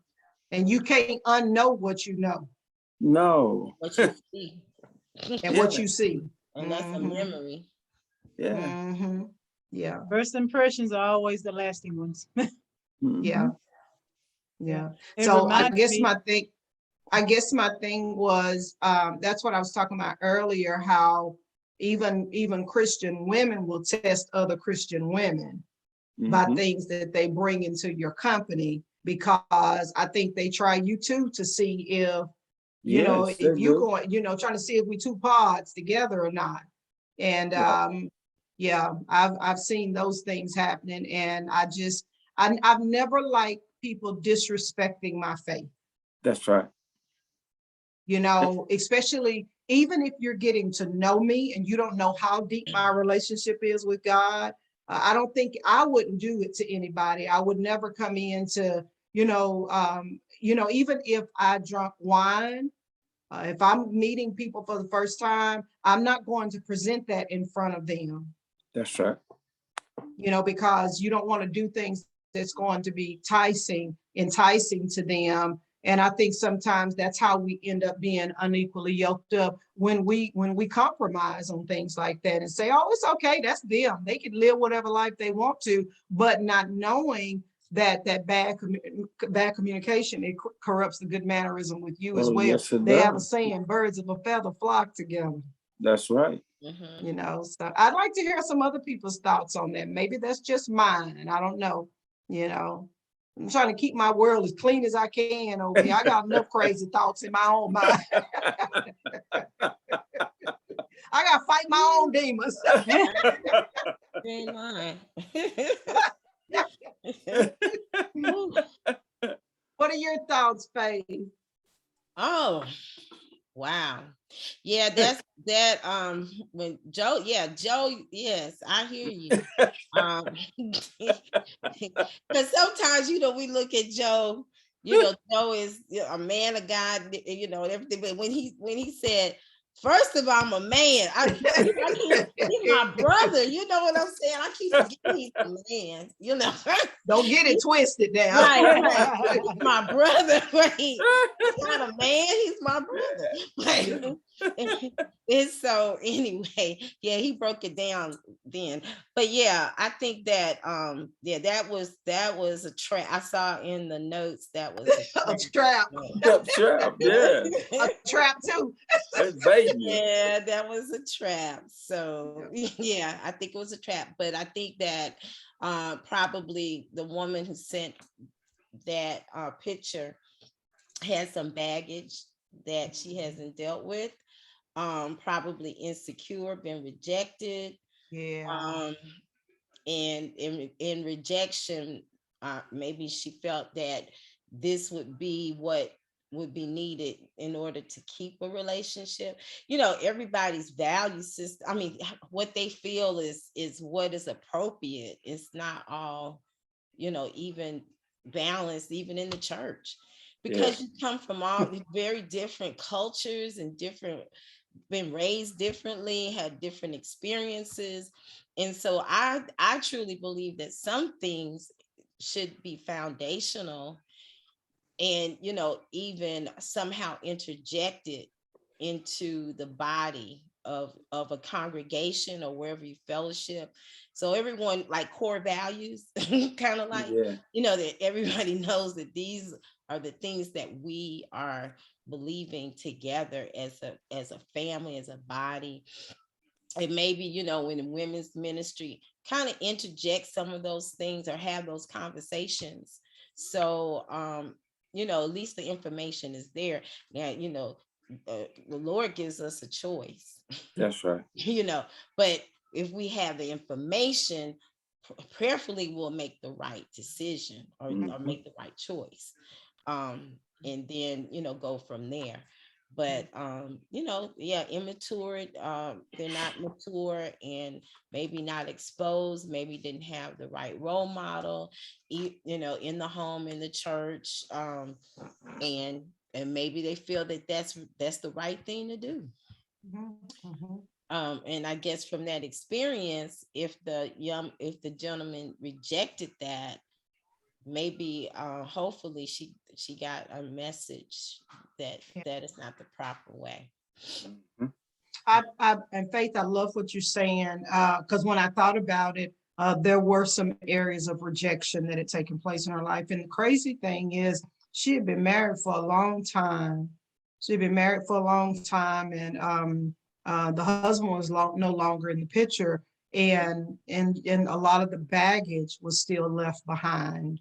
And you can't unknow what you know No. What you see. and Yeah. what you see. And that's a memory. Yeah. Yeah. First impressions are always the lasting ones. Yeah. Yeah. Yeah. It So reminds me, I guess my thing was, that's what I was talking about earlier, how even Christian women will test other Christian women by Mhm. things that they bring into your company, because I think they try you too to see if, Yes, they if you do. going, trying to see if we two pods together or not. And Right. yeah, I've seen those things happening, and I've never liked people disrespecting my faith. That's right. Especially even if you're getting to know me and you don't know how deep my relationship is with God. I don't think I wouldn't do it to anybody. I would never come into, even if I drunk wine, if I'm meeting people for the first time, I'm not going to present that in front of them, That's right. because you don't want to do things that's going to be enticing to them. And I think sometimes that's how we end up being unequally yoked up, when we compromise on things like that and say, oh, it's okay, that's them. They can live whatever life they want to, but not knowing that bad communication, it corrupts the good mannerism with you as Oh, well. yes, it They have a does. saying, birds of a feather flock together. That's right. So I'd like to hear some other people's thoughts on that. Maybe that's just mine. I don't know. I'm trying to keep my world as clean as I can over here. I got enough crazy thoughts in my own mind. I got to fight my own demons. Ain't mine. What are your thoughts, Faith? Oh, wow. Yeah, that's that when Joe, yes, I hear you. Because sometimes we look at Joe, Joe is a man of God, and everything, but when he said, first of all, I'm a man. He's my brother. You know what I'm saying? I keep forgetting he's a man. Don't get it twisted now. Right. He's my brother. Right. He's not a man. He's my brother. Right. And so anyway, yeah, he broke it down then. But yeah, I think that that was a trap. I saw in the notes that was A trap. Trap, yeah. A trap too. It's baiting you. Yeah, that was a trap. So yeah, I think it was a trap. But I think that probably the woman who sent that picture has some baggage that she hasn't dealt with. Probably insecure, been rejected. Yeah. And in rejection, maybe she felt that this would be what would be needed in order to keep a relationship. You know, everybody's value system, I mean, what they feel is what is appropriate. It's not all, you know, even balanced, even in the church, Yeah. because you come from all these very different cultures and different, been raised differently, had different experiences. And so I truly believe that some things should be foundational and, you know, even somehow interjected into the body of a congregation or wherever you fellowship. So everyone, like core values, kind of like, Yeah. you know, that everybody knows that these are the things that we are believing together as a family, as a body. And maybe, you know, in the women's ministry, kind of interject some of those things or have those conversations. So you know, at least the information is there. Now, you know, the Lord gives us a choice. That's right. You know, but if we have the information, prayerfully we'll make the right decision, or Mhm. make the right choice. And then, you know, go from there. But you know, yeah, immature, they're not mature and maybe not exposed, maybe didn't have the right role model, you know, in the home, in the church, and maybe they feel that that's the right thing to do. Mhm, mhm. And I guess from that experience, if the gentleman rejected that, maybe hopefully she got a message that Yeah. that is not the proper way. Mhm. And Faith, I love what you're saying, because when I thought about it, there were some areas of rejection that had taken place in her life. And the crazy thing is, she had been married for a long time. She had been married for a long time, and the husband was no longer in the picture, and a lot of the baggage was still left behind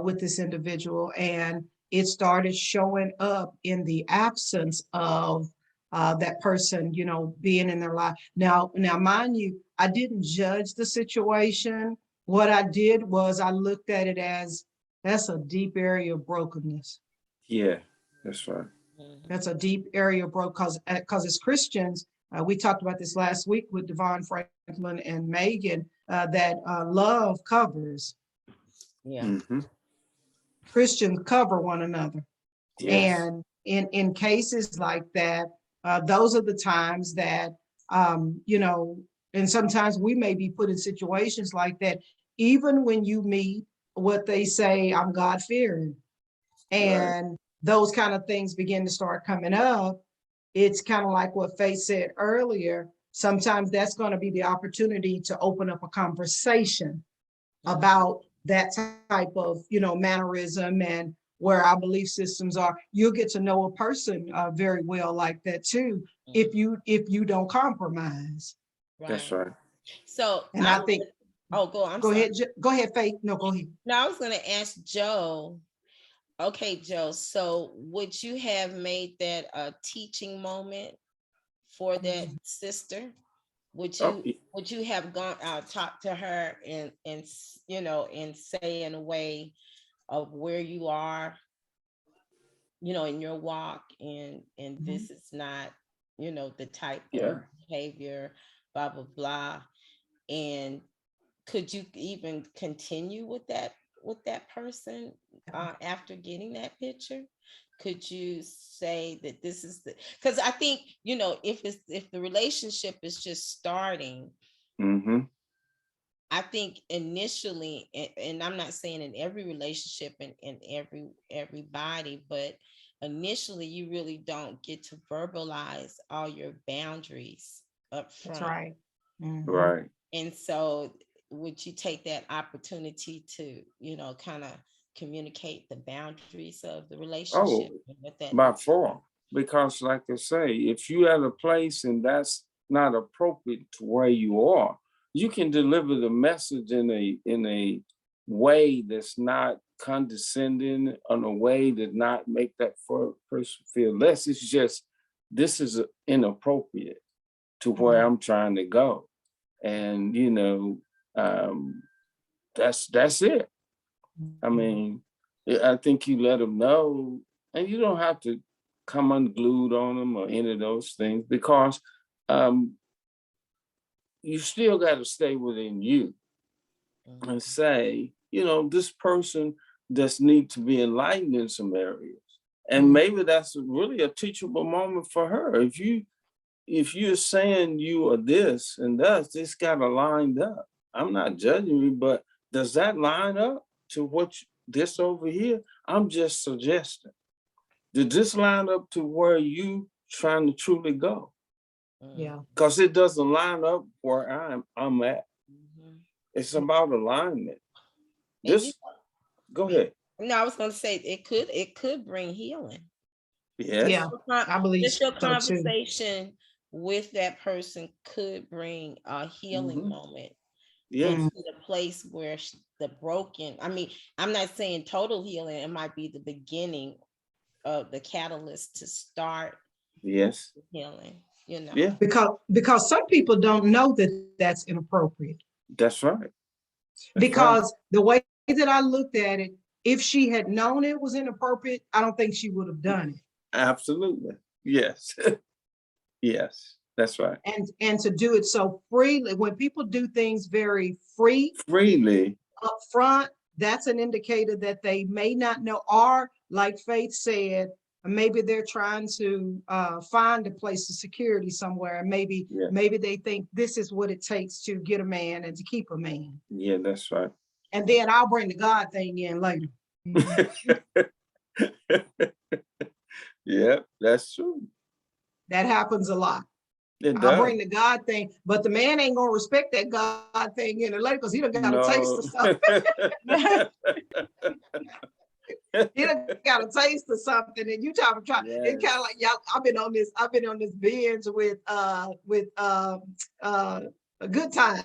with this individual, and it started showing up in the absence of that person, you know, being in their life. Now, mind you, I didn't judge the situation. What I did was I looked at it as that's a deep area of brokenness. Yeah. That's right. Mhm. That's a deep area of broke because as Christians, we talked about this last week with Devon Franklin and Megan, that love covers. Yeah. Hmm. Christians cover one another. Yes. And in cases like that, those are the times that, you know, and sometimes we may be put in situations like that, even when you meet what they say, I'm God fearing. Right. And those kind of things begin to start coming up. It's kind of like what Faith said earlier. Sometimes that's going to be the opportunity to open up a conversation Mhm. about that type of, you know, mannerism and where our belief systems are. You'll get to know a person very well like that too, Mhm. if you don't compromise. That's Right. right. So And I think, oh, go, I'm go sorry. ahead, go ahead, Faith. No, go ahead. No, I was gonna ask Joe. Okay, Joe, so would you have made that a teaching moment for that sister? Oh, Would you have gone out, talked to her and you know, and say in a way of where you are, you know, in your walk, and Mhm. this is not, you know, the type of yeah. behavior, blah blah blah. And could you even continue with that person after getting that picture? Could you say that this is the, because I think, you know, if the relationship is just starting, Hmm. I think initially, and I'm not saying in every relationship and in everybody, but initially you really don't get to verbalize all your boundaries up That's front. right. Mhm. Right. And so would you take that opportunity to, you know, kind of communicate the boundaries of the relationship Oh, and what that by looks like? far. Because like I say, if you at a place and that's not appropriate to where you are, you can deliver the message in a way that's not condescending, in a way that not make that person feel less. It's just this is inappropriate to where Mhm. I'm trying to go. And um, that's it. I Mhm. mean, I think you let them know, And you don't have to come unglued on them or any of those things, because you still got to stay within you and say, this person just need to be enlightened in some areas. And maybe that's really a teachable moment for her. If you're saying you are this and that, it's got to line up. I'm not judging you, but does that line up to this over here? I'm just suggesting. Did this line up to where you trying to truly go? Yeah. Because it doesn't line up where I'm at. Mhm. It's about alignment. And you- Go ahead. No, I was going to say it could bring healing. Yes. Yeah, I believe Just your so too. conversation with that person could bring a healing Mhm. moment Yes. into the place where the broken. I mean, I'm not saying total healing. It might be the beginning of the catalyst to start Yes. healing. Yeah. Because some people don't know that that's inappropriate. That's right. Because the way that I looked at it, if she had known it was inappropriate, I don't think she would have done it. Absolutely. Yes. Yes. That's right. And to do it so freely, when people do things very Freely. up front, that's an indicator that they may not know, or like Faith said, maybe they're trying to find a place of security somewhere, and maybe they think this is what it takes to get a man and to keep a man. Yeah, that's right. And then I'll bring the God thing in later. Yeah, that's true. That happens a lot. It I'll does. bring the God thing, but the man ain't gonna respect that God thing in it later, because he done got a taste of something. He done got a taste of something, and you try. Yes. It's kind of like y'all. I've been on this binge with a Good Time.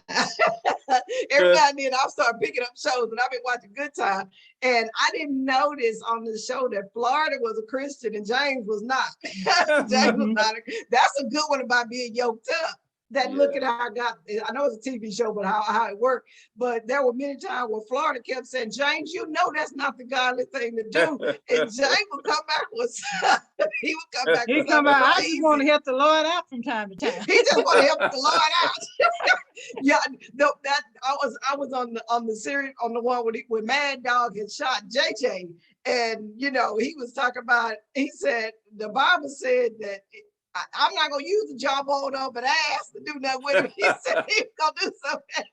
Every now and then I'll start picking up shows, and I've been watching Good Time, and I didn't notice on the show that Florida was a Christian and James was not. James was not. That's a good one about being yoked up. That look at how I know it's a TV show, but how it worked. But there were many times where Florida kept saying, James, that's not the godly thing to do. And James would come back with he would come back with something I crazy. just want to help the Lord out from time to time. He just want to help the Lord out. Yeah, no, that I was on the series, on the one when Mad Dog had shot JJ, and he was talking about. He said the Bible said that. I'm not gonna use the jawbone of an ass to do nothing with him. He said he's gonna do something.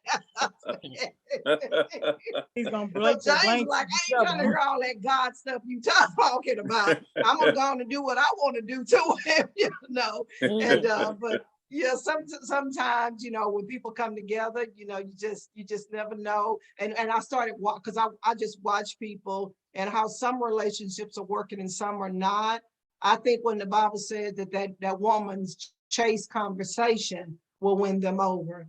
He's gonna break the James blank. like, I ain't trying to hear all that God stuff you talking about. I'm gonna go on and do what I want to do to him, And but yeah, sometimes when people come together, you just never know. And I started because I just watch people and how some relationships are working and some are not. I think when the Bible said that woman's chase conversation will win them over.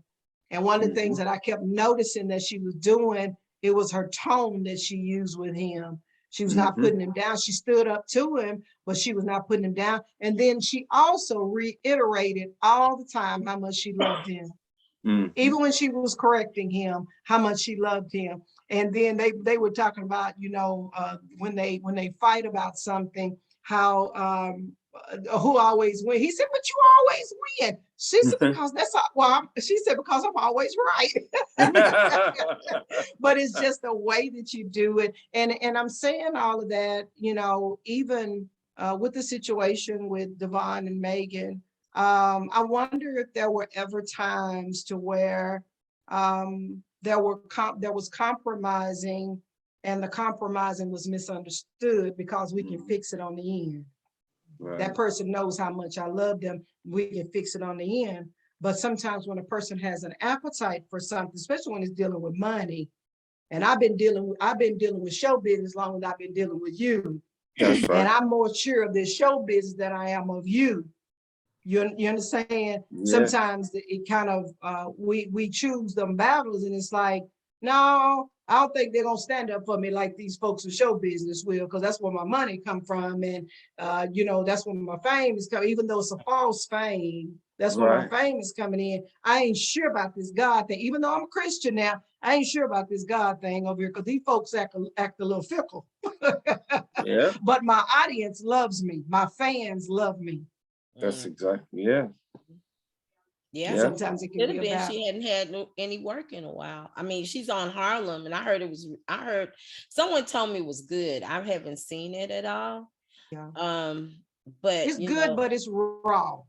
And one of the things that I kept noticing that she was doing, it was her tone that she used with him. She was not putting him down. She stood up to him, but she was not putting him down. And then she also reiterated all the time how much she loved him. Even when she was correcting him, how much she loved him. And then they were talking about, when they fight about something, how who always win. He said, but you always win. She said, because that's she said, because I'm always right. But it's just the way that you do it. And I'm saying all of that, even with the situation with Devon and Megan, I wonder if there were ever times to where there was compromising, and the compromising was misunderstood, because we can fix it on the end. Right. That person knows how much I love them. We can fix it on the end. But sometimes when a person has an appetite for something, especially when it's dealing with money, and I've been dealing with show business as long as I've been dealing with you. That's right. And I'm more sure of this show business than I am of you. You understand? Yeah. Sometimes it kind of we choose them battles, and it's like, no, I don't think they're gonna stand up for me like these folks in show business will, because that's where my money come from. And that's where my fame is coming, even though it's a false fame. That's where my Right. fame is coming in. I ain't sure about this God thing, even though I'm a Christian now. I ain't sure about this God thing over here because these folks act a little fickle. Yeah, But my audience loves me. My fans love me. that's Mm. exactly, yeah. Yeah. Yeah. Sometimes it can Could be have a been battle. she hadn't had any work in a while. I mean, she's on Harlem, and I heard someone told me it was good. I haven't seen it at all. Yeah. But It's good, but it's raw.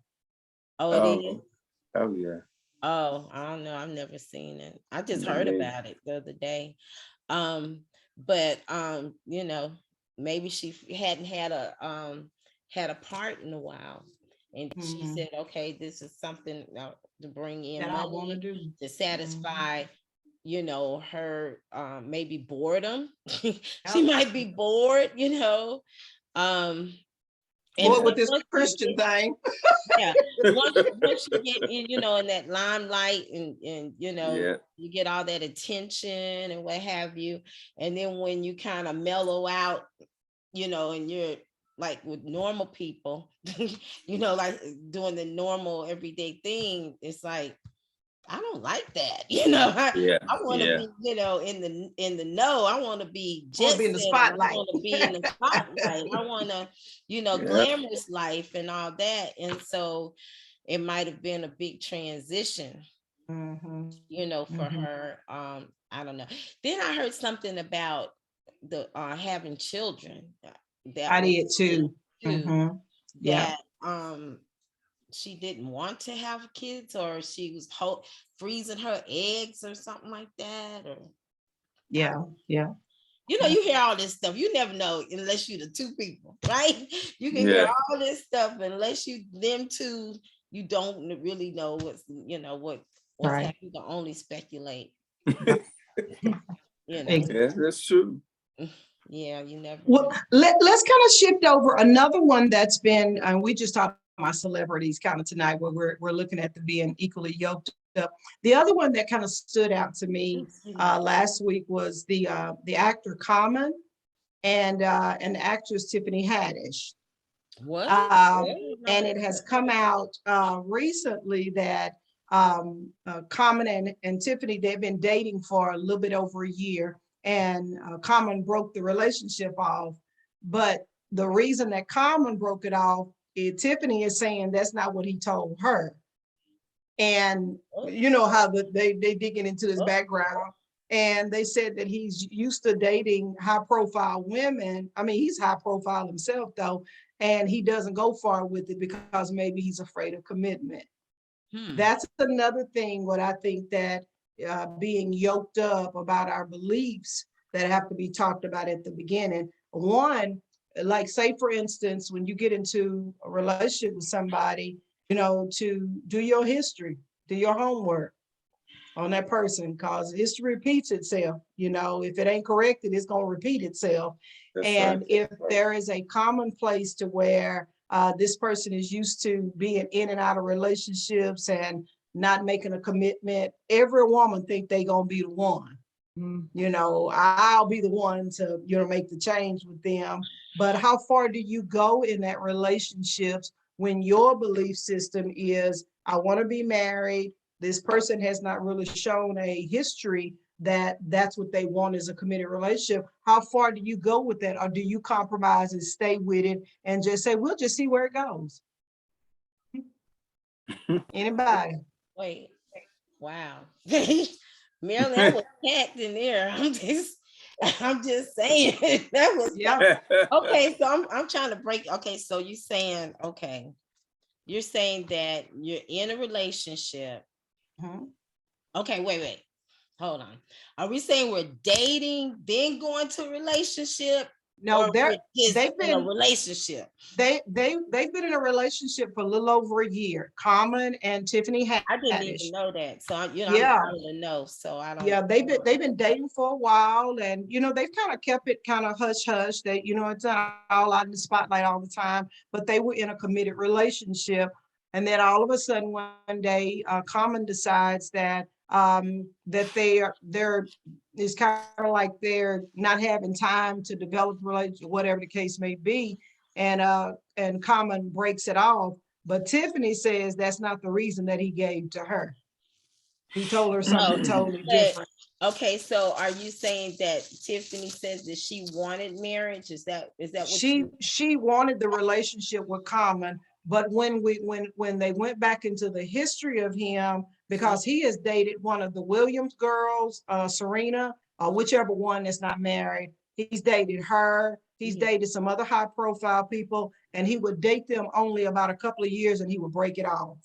oh, it is. Oh, oh yeah. Oh, I don't know. I've never seen it. I just Me heard neither. about it the other day. But maybe she hadn't had a part in a while. And she Mhm. said, okay, this is something to bring in That I want to money, do. to Mhm. satisfy, her maybe boredom. She Yep. might be bored, Um, and Boy, Yeah. with this once you Christian get, thing. yeah, once you get in, in that limelight, and Yeah. you get all that attention and what have you, and then when you kind of mellow out, and you're like with normal people, like doing the normal everyday thing, it's like, I don't like that. Yeah. I want to Yeah. be, in the know. I want to be I want jet to be in the setting. I spotlight. want to be in the spotlight. I want to, Yeah. glamorous life and all that. And so it might have been a big transition, Mhm. for Mhm. her. I don't know. Then I heard something about the having children. That I was did too. too, Mhm. Yeah. that she didn't want to have kids, or she was freezing her eggs or something like that, or I Yeah. don't, Yeah. you hear all this stuff. You never know unless you the two people, right? You can hear Yeah. all this stuff unless you them two. You don't really know what's Right. happening. You can only speculate. Right. You know, Exactly. Yeah, that's true. yeah, you never Well, know. let's kind of shift over another one that's been, we just talked about celebrities kind of tonight, where we're looking at the being equally yoked up. The other one that kind of stood out to me last week was the actor Common and the actress Tiffany Haddish. What? And it has come out recently that Common and Tiffany, they've been dating for a little bit over a year, and Common broke the relationship off. But the reason that Common broke it off, Tiffany is saying that's not what he told her. And you know how they digging into his background. And they said that he's used to dating high profile women. I mean, he's high profile himself though, and he doesn't go far with it because maybe he's afraid of commitment. That's another thing, what I think that being yoked up about our beliefs that have to be talked about at the beginning. One, like say for instance, when you get into a relationship with somebody, to do your history, do your homework on that person, because history repeats itself. If it ain't corrected, it's going to repeat itself. That's right. And if there is a common place to where this person is used to being in and out of relationships and not making a commitment, every woman think they gonna be the one. I'll be the one to make the change with them. But how far do you go in that relationships when your belief system is, I want to be married, this person has not really shown a history that that's what they want is a committed relationship? How far do you go with that? Or do you compromise and stay with it and just say, we'll just see where it goes? Anybody? Wait. Wow. Marilyn, that was packed in there. I'm just saying that was Yeah. okay. So I'm trying to break. Okay, so you're saying that you're in a relationship. Mhm. Okay, wait. Hold on. Are we saying we're dating, then going to a relationship, No, or we're just they've in a been relationship? they've been in a relationship for a little over a year. Common and Tiffany I didn't Haddish. even know that. So I'm Yeah. trying to know. So I don't. Yeah, they've been dating for a while, and they've kind of kept it kind of hush hush. That it's not all out in the spotlight all the time, but they were in a committed relationship, and then all of a sudden one day, Common decides that that they're it's kind of like they're not having time to develop a relationship, whatever the case may be, and Common breaks it off. But Tiffany says that's not the reason that he gave to her. He told her something totally different. Okay, so are you saying that Tiffany says that she wanted marriage? Is that what She wanted the relationship with Common, but when they went back into the history of him, because he has dated one of the Williams girls, Serena, or whichever one that's not married, he's dated her. He's dated some other high profile people, and he would date them only about a couple of years and he would break it off.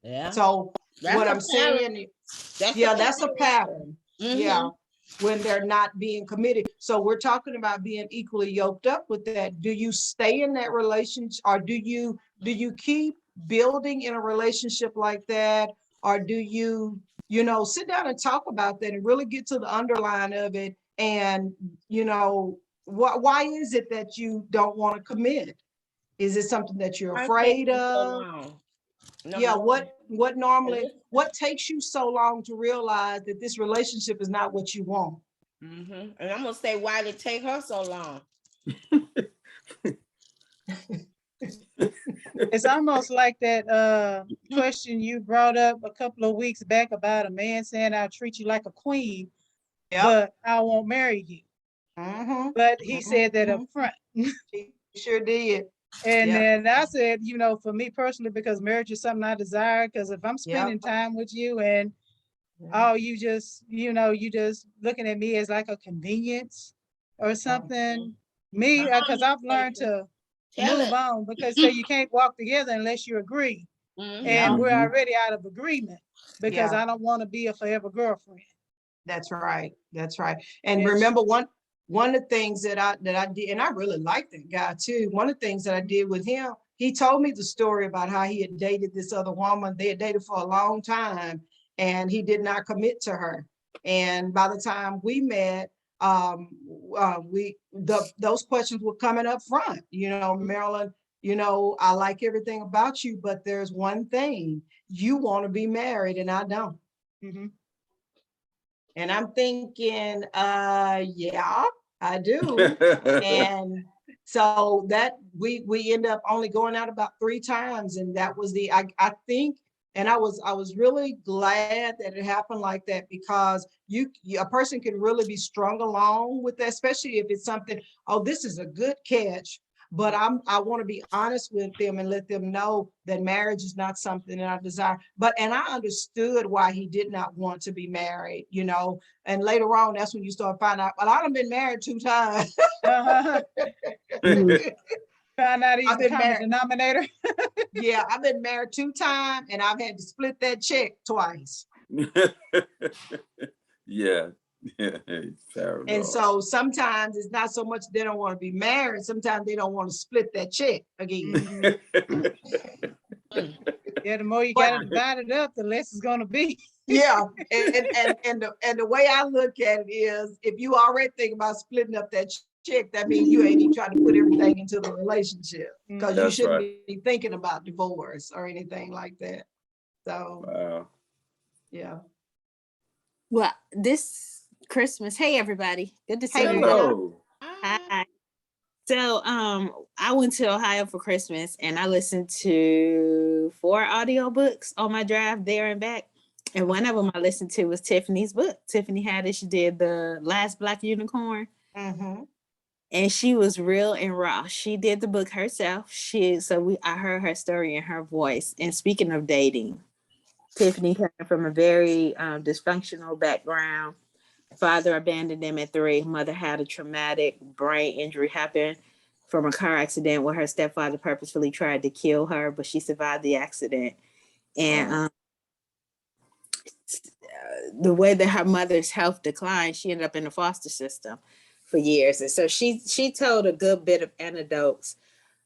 Yeah. So That's what a I'm saying, That's yeah, that's a pattern. Mhm. Yeah, when they're not being committed. So we're talking about being equally yoked up with that. Do you stay in that relationship, or do you keep building in a relationship like that, or do you sit down and talk about that and really get to the underline of it? And why is it that you don't want to commit? Is it something that you're afraid of? Yeah, what normally, what takes you so long to realize that this relationship is not what you want? And I'm gonna say, why did it take her so long? It's almost like that question you brought up a couple of weeks back about a man saying, I'll treat you like a queen, but I won't marry you. But he said that up front. He sure did. And then I said, for me personally, because marriage is something I desire, because if I'm spending time with you and you just looking at me as like a convenience or something, because I've learned to move on, because you can't walk together unless you agree. And we're already out of agreement, because I don't want to be a forever girlfriend. That's right. That's right. And remember, one of the things that I did, and I really liked that guy too. One of the things that I did with him, he told me the story about how he had dated this other woman. They had dated for a long time, and he did not commit to her. And by the time we met, those questions were coming up front. Marilyn, I like everything about you, but there's one thing: you want to be married, and I don't. And I'm thinking, yeah, I do. And so that we end up only going out about 3 times. And that was I think, and I was really glad that it happened like that, because a person can really be strung along with that, especially if it's something, oh, this is a good catch. But I want to be honest with them and let them know that marriage is not something that I desire. And I understood why he did not want to be married, and later on, that's when you start finding out, well, I've been married 2 times. Found out he's the common denominator. Yeah, I've been married 2 times, and I've had to split that check twice. Yeah. And so sometimes it's not so much they don't want to be married. Sometimes they don't want to split that check again. Yeah, the more you got to divide it up, the less it's going to be. Yeah, and the way I look at it is, if you already think about splitting up that check, that means you ain't even trying to put everything into the relationship, because you shouldn't be thinking about divorce or anything like that. So, yeah. Well, this Christmas, hey everybody, good to see you. Hello. Hi. So I went to Ohio for Christmas, and I listened to 4 audiobooks on my drive there and back. And one of them I listened to was Tiffany's book. Tiffany Haddish did The Last Black Unicorn. And she was real and raw. She did the book herself. I heard her story in her voice. And speaking of dating, Tiffany came from a very dysfunctional background. Father abandoned them at 3. Mother had a traumatic brain injury happen from a car accident where her stepfather purposefully tried to kill her, but she survived the accident. And the way that her mother's health declined, she ended up in the foster system for years. And so she told a good bit of anecdotes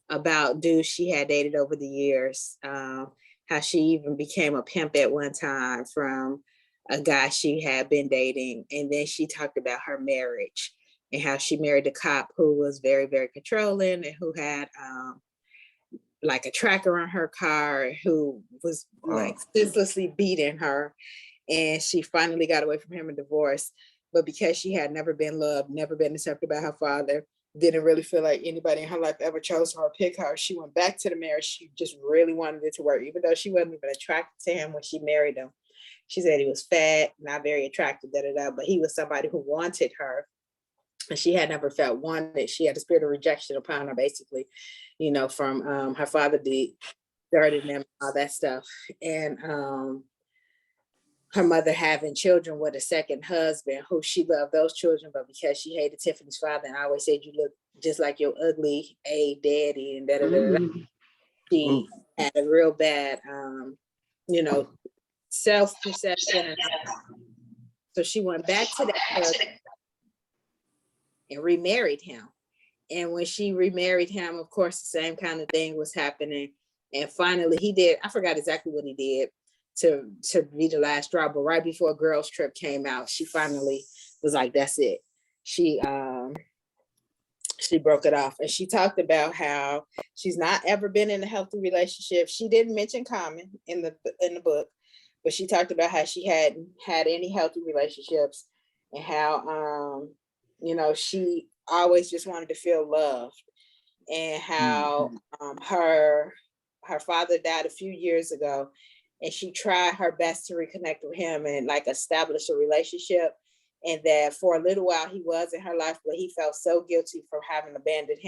about dudes she had dated over the years, how she even became a pimp at one time from a guy she had been dating. And then she talked about her marriage and how she married a cop who was very, very controlling, and who had like a tracker on her car, who was like senselessly beating her. and she finally got away from him and divorced. But because she had never been loved, never been accepted by her father, didn't really feel like anybody in her life ever chose her or picked her, she went back to the marriage. She just really wanted it to work, even though she wasn't even attracted to him when she married him. She said he was fat, not very attractive, but he was somebody who wanted her. And she had never felt wanted. She had a spirit of rejection upon her, basically, from her father deserted them, all that stuff. And her mother having children with a second husband who she loved those children, but because she hated Tiffany's father and I always said, you look just like your ugly daddy and she had a real bad, self-perception. And so she went back to that husband and remarried him. And when she remarried him, of course, the same kind of thing was happening. And finally he did, I forgot exactly what he did to be the last straw, but right before a girls trip came out, she finally was like, that's it. She broke it off. And she talked about how she's not ever been in a healthy relationship. She didn't mention Common in the book, but she talked about how she hadn't had any healthy relationships and how she always just wanted to feel loved, and how her father died a few years ago, and she tried her best to reconnect with him and like establish a relationship. And that for a little while he was in her life, but he felt so guilty for having abandoned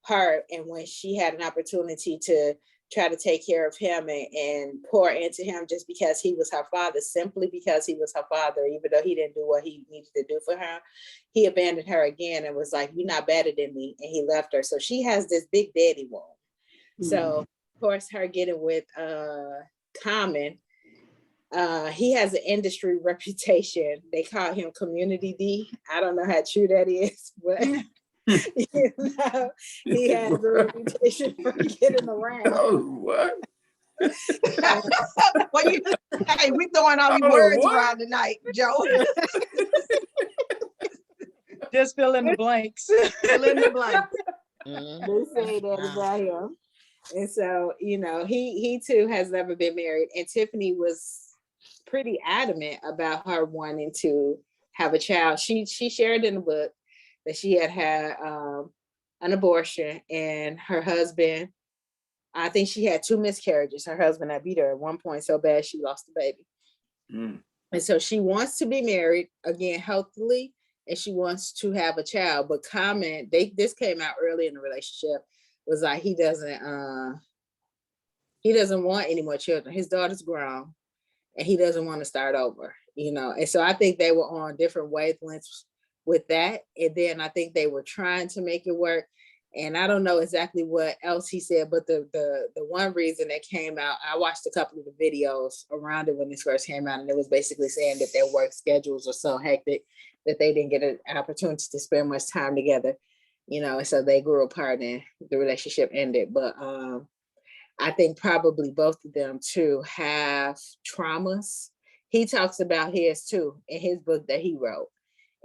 her. And when she had an opportunity to try to take care of him and pour into him just because he was her father, simply because he was her father, even though he didn't do what he needed to do for her, he abandoned her again and was like, you're not better than me. And he left her. So she has this big daddy wound. So of course, her getting with Common, he has an industry reputation. They call him Community D. I don't know how true that is, but he has a reputation for getting around. Oh, what? Hey, we throwing all these words around tonight, Joe. Just fill in the blanks. Fill in the blanks. They say that about him. And so, he too has never been married. And Tiffany was pretty adamant about her wanting to have a child. She shared in the book that she had an abortion, and her husband, I think she had 2 miscarriages. Her husband had beat her at one point so bad she lost the baby. And so she wants to be married again healthily, and she wants to have a child. But Common, this came out early in the relationship, was like he doesn't want any more children. His daughter's grown and he doesn't want to start over, And so I think they were on different wavelengths with that. And then I think they were trying to make it work. And I don't know exactly what else he said, but the one reason that came out, I watched a couple of the videos around it when this first came out, and it was basically saying that their work schedules are so hectic that they didn't get an opportunity to spend much time together, and so they grew apart and the relationship ended. But I think probably both of them too have traumas. He talks about his too in his book that he wrote.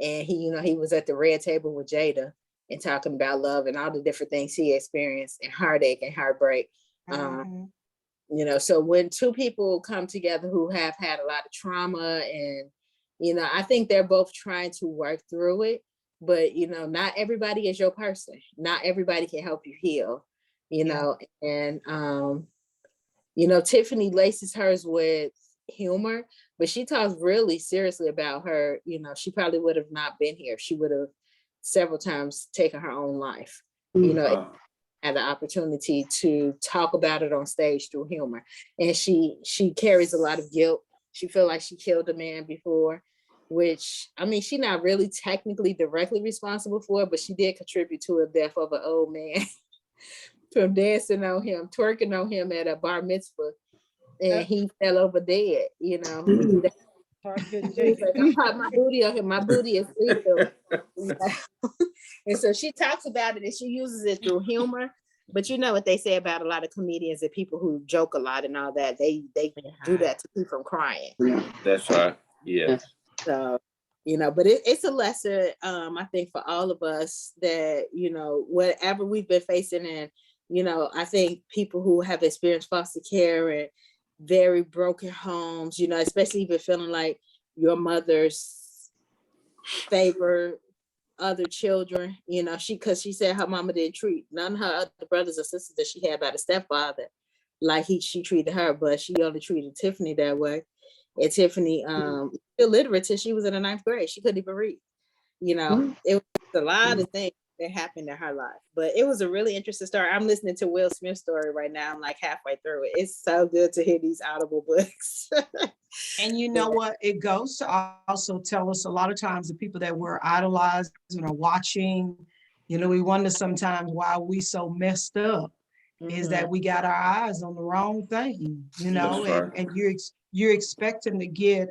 And he was at the red table with Jada and talking about love and all the different things he experienced and heartache and heartbreak. So when 2 people come together who have had a lot of trauma, and, I think they're both trying to work through it, but, not everybody is your person. Not everybody can help you heal, and, Tiffany laces hers with humor, but she talks really seriously about her. She probably would have not been here. She would have several times taken her own life, had the opportunity to talk about it on stage through humor. And she carries a lot of guilt. She feel like she killed a man before, which, she's not really technically directly responsible for it, but she did contribute to the death of an old man from dancing on him, twerking on him at a bar mitzvah. And he fell over dead, I pop my booty on him. My booty is lethal. And so she talks about it and she uses it through humor. But you know what they say about a lot of comedians and people who joke a lot and all that, they do that to keep from crying. That's right. Yeah. So, but it's a lesson, I think, for all of us that, whatever we've been facing, and, I think people who have experienced foster care and very broken homes, you know, especially if feeling like your mother's favorite other children, you know, because she said her mama didn't treat none of her other brothers or sisters that she had by the stepfather like she treated her, but she only treated Tiffany that way. And Tiffany illiterate till she was in the 9th grade. She couldn't even read. You know, it was a lot of things that happened in her life. But it was a really interesting story. I'm listening to Will Smith's story right now. I'm like halfway through it. It's so good to hear these Audible books. And you know what? It goes to also tell us a lot of times the people that we're idolizing or watching, you know, we wonder sometimes why we so messed up is that we got our eyes on the wrong thing, you know, and you're expecting to get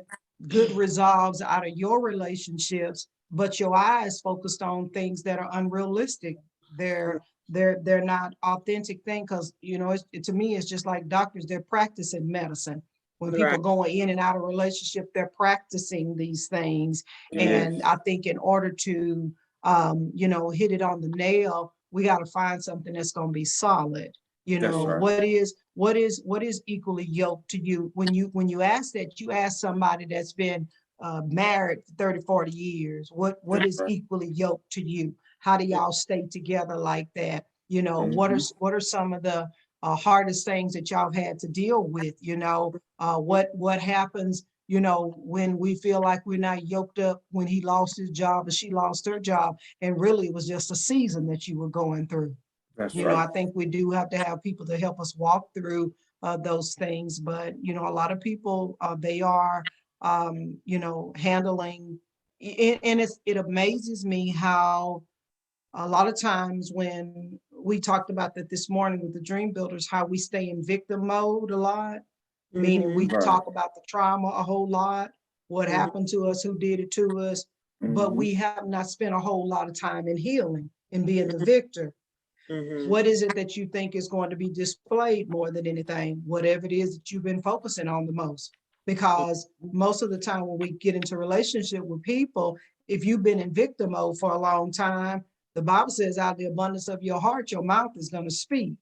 good resolves out of your relationships, but your eyes focused on things that are unrealistic. They're not authentic thing because, you know, to me, it's just like doctors, they're practicing medicine. When people go in and out of relationship, they're practicing these things. And I think in order to, you know, hit it on the nail, we got to find something that's going to be solid. You know, what is equally yoked to you? When you ask that, you ask somebody that's been married for 30, 40 years, what is equally yoked to you? How do y'all stay together like that? You know, what are some of the hardest things that y'all have had to deal with? You know, what happens, you know, when we feel like we're not yoked up, when he lost his job or she lost her job, and really it was just a season that you were going through. You know, I think we do have to have people to help us walk through those things. But, you know, a lot of people, they are, you know, handling, and it amazes me how a lot of times when we talked about that this morning with the dream builders, how we stay in victim mode a lot, meaning we talk about the trauma a whole lot, what happened to us, who did it to us, but we have not spent a whole lot of time in healing and being the victor. What is it that you think is going to be displayed more than anything? Whatever it is that you've been focusing on the most. Because most of the time when we get into relationship with people, if you've been in victim mode for a long time, the Bible says out of the abundance of your heart, your mouth is going to speak.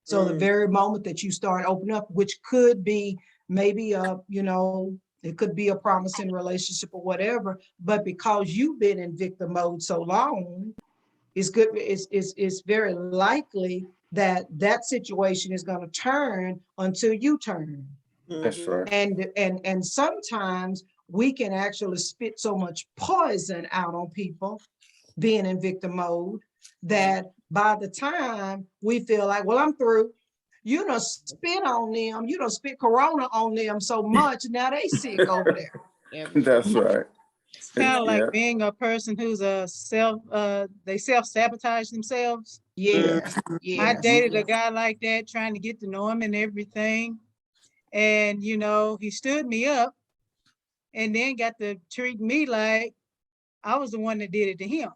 So the very moment that you start opening up, which could be maybe you know, it could be a promising relationship or whatever, but because you've been in victim mode so long, it's very likely that that situation is going to turn until you turn. That's right. And sometimes we can actually spit so much poison out on people being in victim mode that by the time we feel like, well, I'm through, you done spit on them, you done spit corona on them so much, now they sick over there. That's right. It's kind of like being a person who's they self-sabotage themselves. Yeah. I dated a guy like that, trying to get to know him and everything. And, you know, he stood me up and then got to treat me like I was the one that did it to him.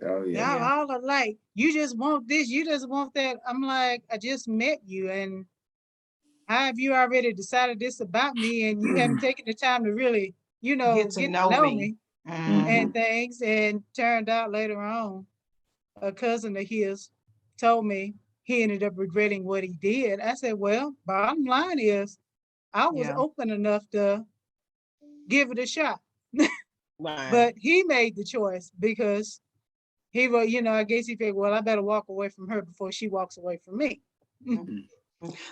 Oh, Y'all all are like, you just want this, you just want that. I'm like, I just met you, and how have you already decided this about me, and you haven't taken the time to really, you know, get to know me and things. And turned out later on, a cousin of his told me he ended up regretting what he did. I said, well, bottom line is I was open enough to give it a shot. But he made the choice because he was, you know, I guess he figured, well, I better walk away from her before she walks away from me.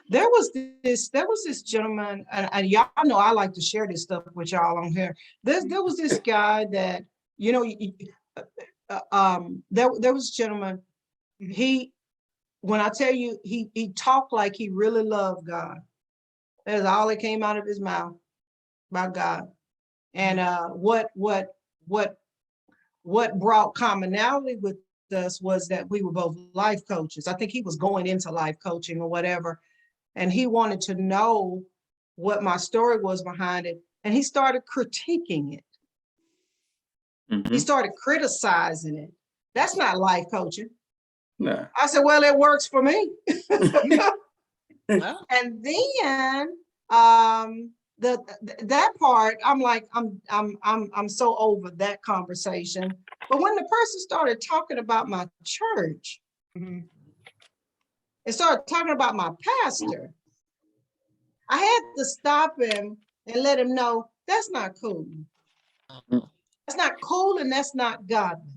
There was this gentleman, and y'all know I like to share this stuff with y'all on here. There was this guy that, you know, there was a gentleman, when I tell you, he talked like he really loved God. That's all that came out of his mouth about God. And what brought commonality with us was that we were both life coaches. I think he was going into life coaching or whatever. And he wanted to know what my story was behind it. And he started critiquing it. He started criticizing it. That's not life coaching. No. I said, well, it works for me. And then that part, I'm like, I'm so over that conversation. But when the person started talking about my church, and started talking about my pastor, I had to stop him and let him know that's not cool. That's not cool and that's not godly.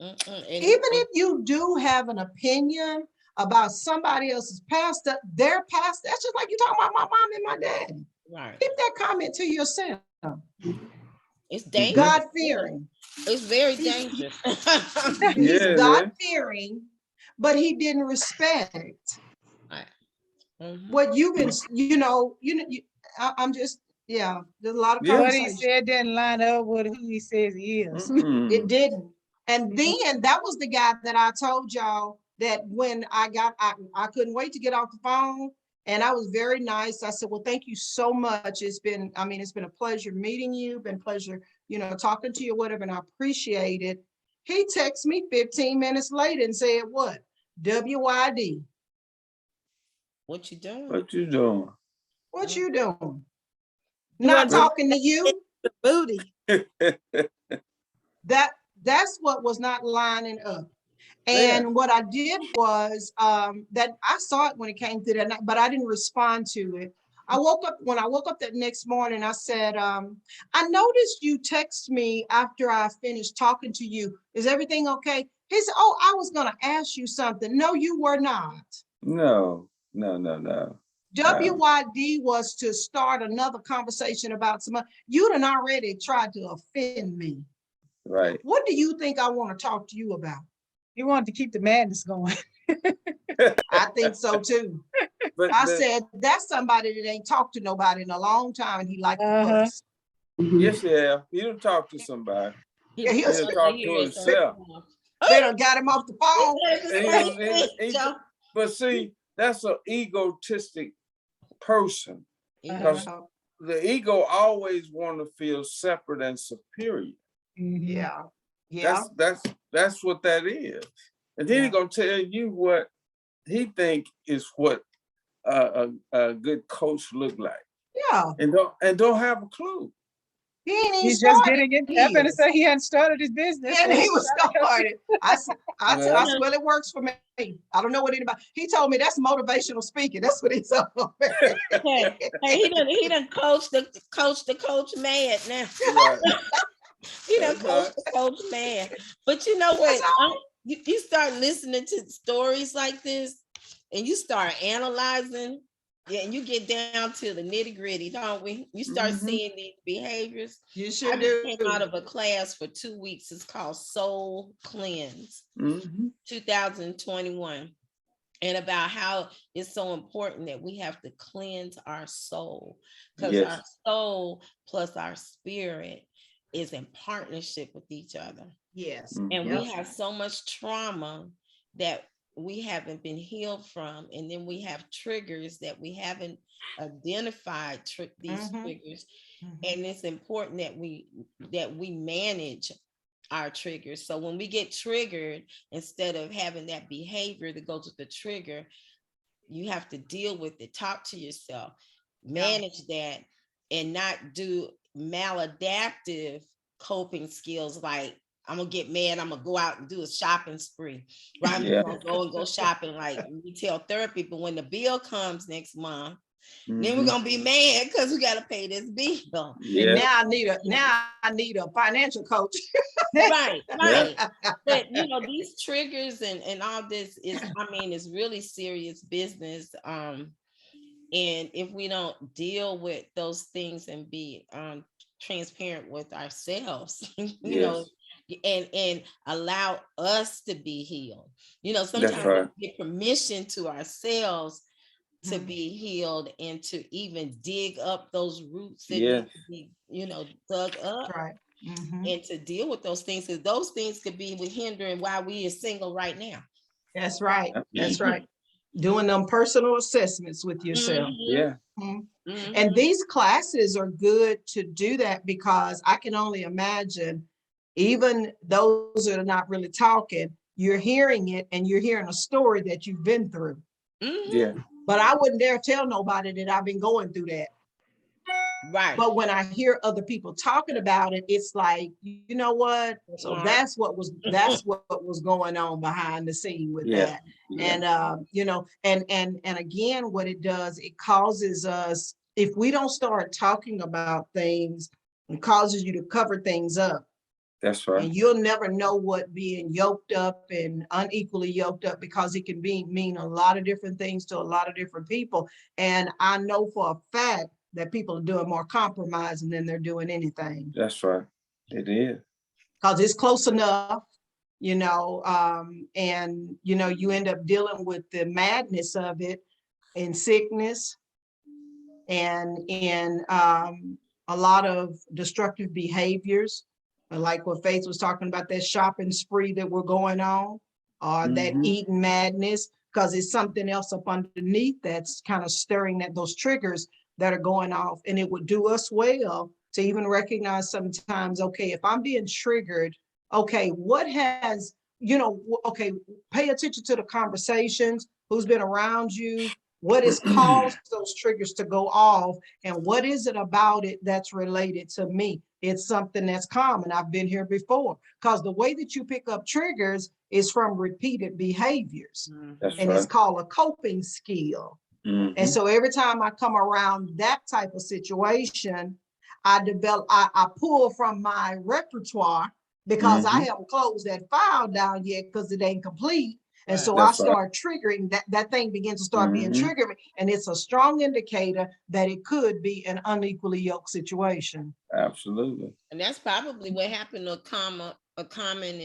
Even if you do have an opinion about somebody else's pastor, their pastor, that's just like you talking about my mom and my dad. Right. Keep that comment to yourself. It's dangerous. God fearing. It's very dangerous. He's Yeah, God fearing, but he didn't respect what you've been, I'm just, yeah, there's a lot of Yeah. What he conversation. said didn't line up with who he says he is. It didn't. And then that was the guy that I told y'all that when I couldn't wait to get off the phone. And I was very nice. I said, well, thank you so much. It's been a pleasure meeting you, been a pleasure, talking to you, whatever, and I appreciate it. He texted me 15 minutes later and said, what? WYD. What you doing? What you doing? What you doing? You Not want to- talking to you. The booty. That's what was not lining up. And what I did was that I saw it when it came through that night, but I didn't respond to it. When I woke up that next morning, I said, I noticed you text me after I finished talking to you. Is everything okay? He said, oh, I was going to ask you something. No, you were not. No. WYD was to start another conversation about you done already tried to offend me. Right. What do you think I want to talk to you about? He wanted to keep the madness going. I think so too. But I said, that's somebody that ain't talked to nobody in a long time and he liked to fuss. yes, yeah. He done talk to somebody. Yeah, He done talk to himself. They done got him off the phone. But see, that's an egotistic person. Because the ego always want to feel separate and superior. Yeah. Yeah. That's what that is. And then he's gonna tell you what he think is what a good coach look like. Yeah. And don't have a clue. He ain't even He's just started. getting it. I'm gonna say he hadn't started his business. And he was started. I swear it works for me. I don't know what anybody. He told me that's motivational speaking. That's what he told me. Hey, he done coach the coach mad now. Right. He done coach the coach mad. But you know what? You start listening to stories like this, and you start analyzing. Yeah, and you get down to the nitty gritty, don't we? You start seeing these behaviors. You should I do. came out of a class for 2 weeks. It's called Soul Cleanse, 2021, and about how it's so important that we have to cleanse our soul, because our soul plus our spirit is in partnership with each other. Yes. And we have so much trauma that we haven't been healed from, and then we have triggers that we haven't identified these triggers, and it's important that we manage our triggers. So when we get triggered, instead of having that behavior that goes with the trigger, you have to deal with it, talk to yourself, manage that, and not do maladaptive coping skills like, I'm gonna get mad, I'm gonna go out and do a shopping spree. Right? I'm gonna go shopping like retail therapy, but when the bill comes next month, then we're gonna be mad because we gotta pay this bill. And now I need a financial coach. Right. But these triggers and all this is, it's really serious business. And if we don't deal with those things and be transparent with ourselves, and allow us to be healed. Sometimes we get permission to ourselves to be healed and to even dig up those roots that need to be, dug up. Right. And to deal with those things, because those things could be hindering why we are single right now. That's right. That's right. Doing them personal assessments with yourself. And these classes are good to do that, because I can only imagine, even those that are not really talking, you're hearing it and you're hearing a story that you've been through. But I wouldn't dare tell nobody that I've been going through that. Right. But when I hear other people talking about it, it's like, you know what? So that's what was going on behind the scene with that. And you know, and again, what it does, it causes us, if we don't start talking about things, it causes you to cover things up. That's right. And you'll never know what being yoked up and unequally yoked up, because it can mean a lot of different things to a lot of different people. And I know for a fact that people are doing more compromising than they're doing anything. That's right. It is. Because it's close enough, you know, and, you know, you end up dealing with the madness of it in sickness and in a lot of destructive behaviors, like what Faith was talking about, that shopping spree that we're going on, or that eating madness, because it's something else up underneath that's kind of stirring those triggers that are going off. And it would do us well to even recognize sometimes, okay, if I'm being triggered, okay, what has, you know, okay, pay attention to the conversations, who's been around you, what has caused those triggers to go off, and what is it about it that's related to me? It's something that's common. I've been here before, because the way that you pick up triggers is from repeated behaviors. That's and right. It's called a coping skill. And so every time I come around that type of situation, I pull from my repertoire, because I haven't closed that file down yet, because it ain't complete. And so I start triggering that thing begins to start being triggered. And it's a strong indicator that it could be an unequally yoked situation. Absolutely. And that's probably what happened to Common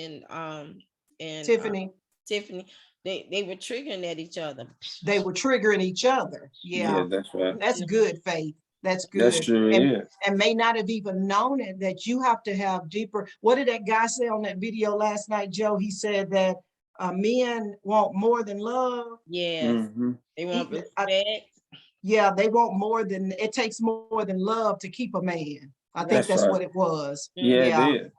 and Tiffany. Tiffany. They were triggering at each other. They were triggering each other. Yeah, that's right. That's good, Faith. That's good. That sure is. And may not have even known it, that you have to have deeper. What did that guy say on that video last night, Joe? He said that men want more than love. Yes. They want respect. Yeah, they want more than, it takes more than love to keep a man. I think that's what it was. Yeah, it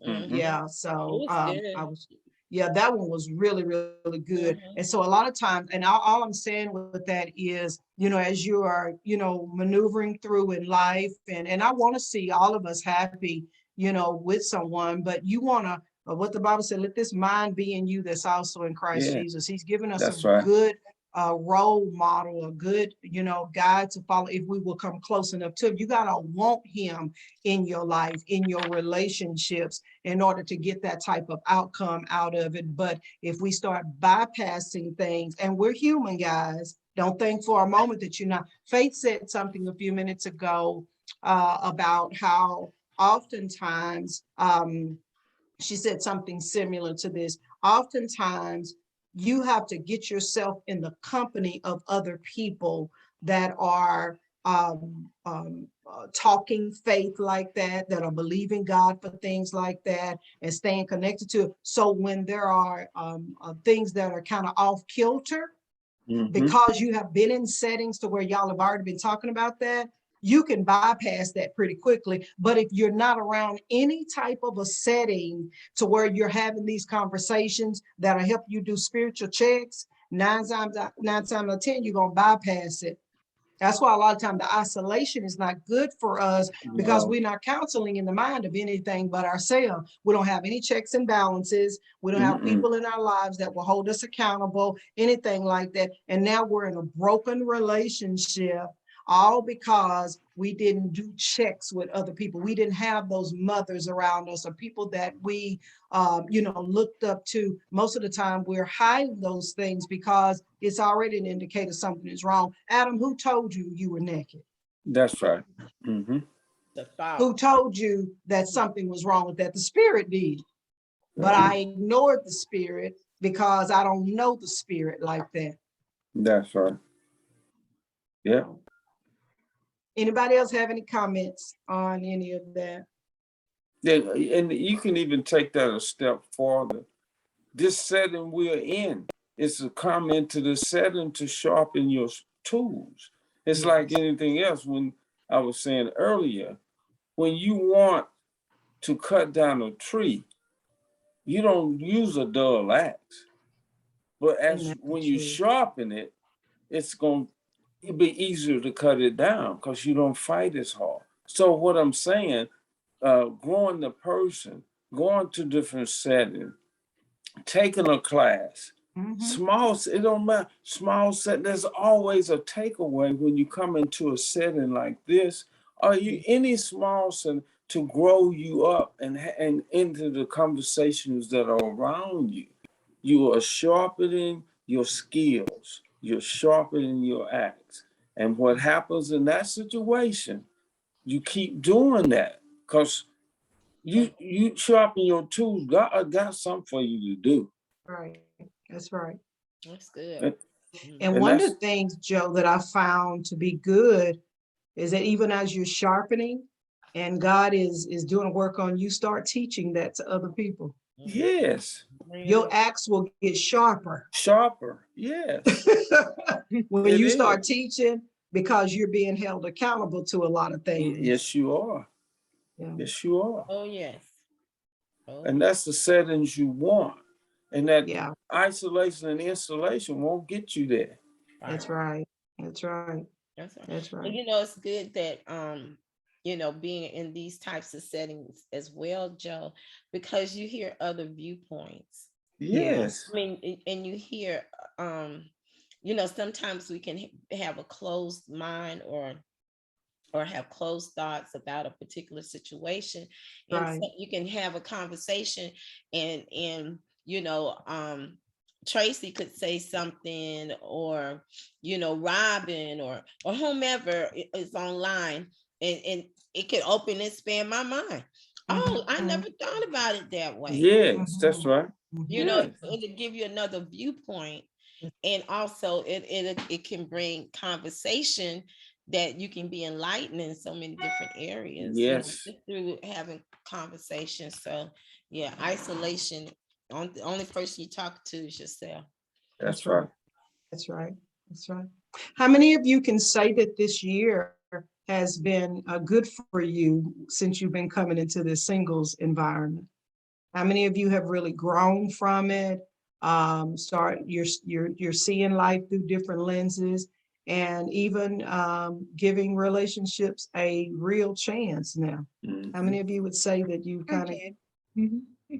is. Yeah, so that one was really, really good. And so a lot of times, and all I'm saying with that is, you know, as you are, you know, maneuvering through in life, and I want to see all of us happy, you know, with someone, but you want to, what the Bible said, let this mind be in you that's also in Christ Jesus. He's given us a good role model, a good, you know, guide to follow. If we will come close enough to him, you got to want him in your life, in your relationships, in order to get that type of outcome out of it. But if we start bypassing things, and we're human, guys, don't think for a moment that you're not. Faith said something a few minutes ago about how oftentimes, she said something similar to this. Oftentimes, you have to get yourself in the company of other people that are talking faith like that are believing God for things like that, and staying connected to it. So when there are things that are kind of off kilter, because you have been in settings to where y'all have already been talking about that, you can bypass that pretty quickly. But if you're not around any type of a setting to where you're having these conversations that'll help you do spiritual checks, nine times out of 10, you're gonna bypass it. That's why a lot of times the isolation is not good for us, because we're not counseling in the mind of anything but ourselves. We don't have any checks and balances. We don't have people in our lives that will hold us accountable, anything like that. And now we're in a broken relationship, all because we didn't do checks with other people. We didn't have those mothers around us, or people that we, you know, looked up to. Most of the time we're hiding those things because it's already an indicator something is wrong. Adam, who told you you were naked? That's right. Who told you that something was wrong with that? The Spirit did. But I ignored the Spirit because I don't know the Spirit like that. That's right. Yeah. Anybody else have any comments on any of that? Yeah, and you can even take that a step further. This setting we're in is a comment to the setting to sharpen your tools. It's like anything else. When I was saying earlier, when you want to cut down a tree, you don't use a dull axe. But when you sharpen it, it'll be easier to cut it down because you don't fight as hard. So what I'm saying, growing the person, going to different settings, taking a class, it don't matter, small set, there's always a takeaway when you come into a setting like this, or any small setting to grow you up and into the conversations that are around you. You are sharpening your skills, you're sharpening your acts. And what happens in that situation, you keep doing that because you sharpen your tools. God got something for you to do. Right. That's right. That's good. And, And and one of that's the things, Joe, that I found to be good is that even as you're sharpening and God is doing work on you, start teaching that to other people. yes, Your axe will get sharper sharper. Yes, when it you is. start teaching because you're being held accountable to a lot of things. Yes, you are. Yeah. Yes, you are. Oh, yes. Oh, And that's the settings you want. And that Yeah, isolation and insulation won't get you there. that's right. That's right. that's right. That's right. And it's good that being in these types of settings as well, Joe, because you hear other viewpoints. Yes. I mean, and you hear sometimes we can have a closed mind or have closed thoughts about a particular situation, and Right. so you can have a conversation and Tracy could say something, or Robin or whomever is online, and it could open and expand my mind. Oh, I never thought about it that way. Yes, that's right. It'll give you another viewpoint, and also it can bring conversation that you can be enlightened in so many different areas. Yes. Just through having conversations. So yeah, isolation. The only person you talk to is yourself. That's right. That's right. That's right. How many of you can say that this year has been good for you since you've been coming into this singles environment? How many of you have really grown from it? You're seeing life through different lenses, and even giving relationships a real chance now. How many of you would say that you kind of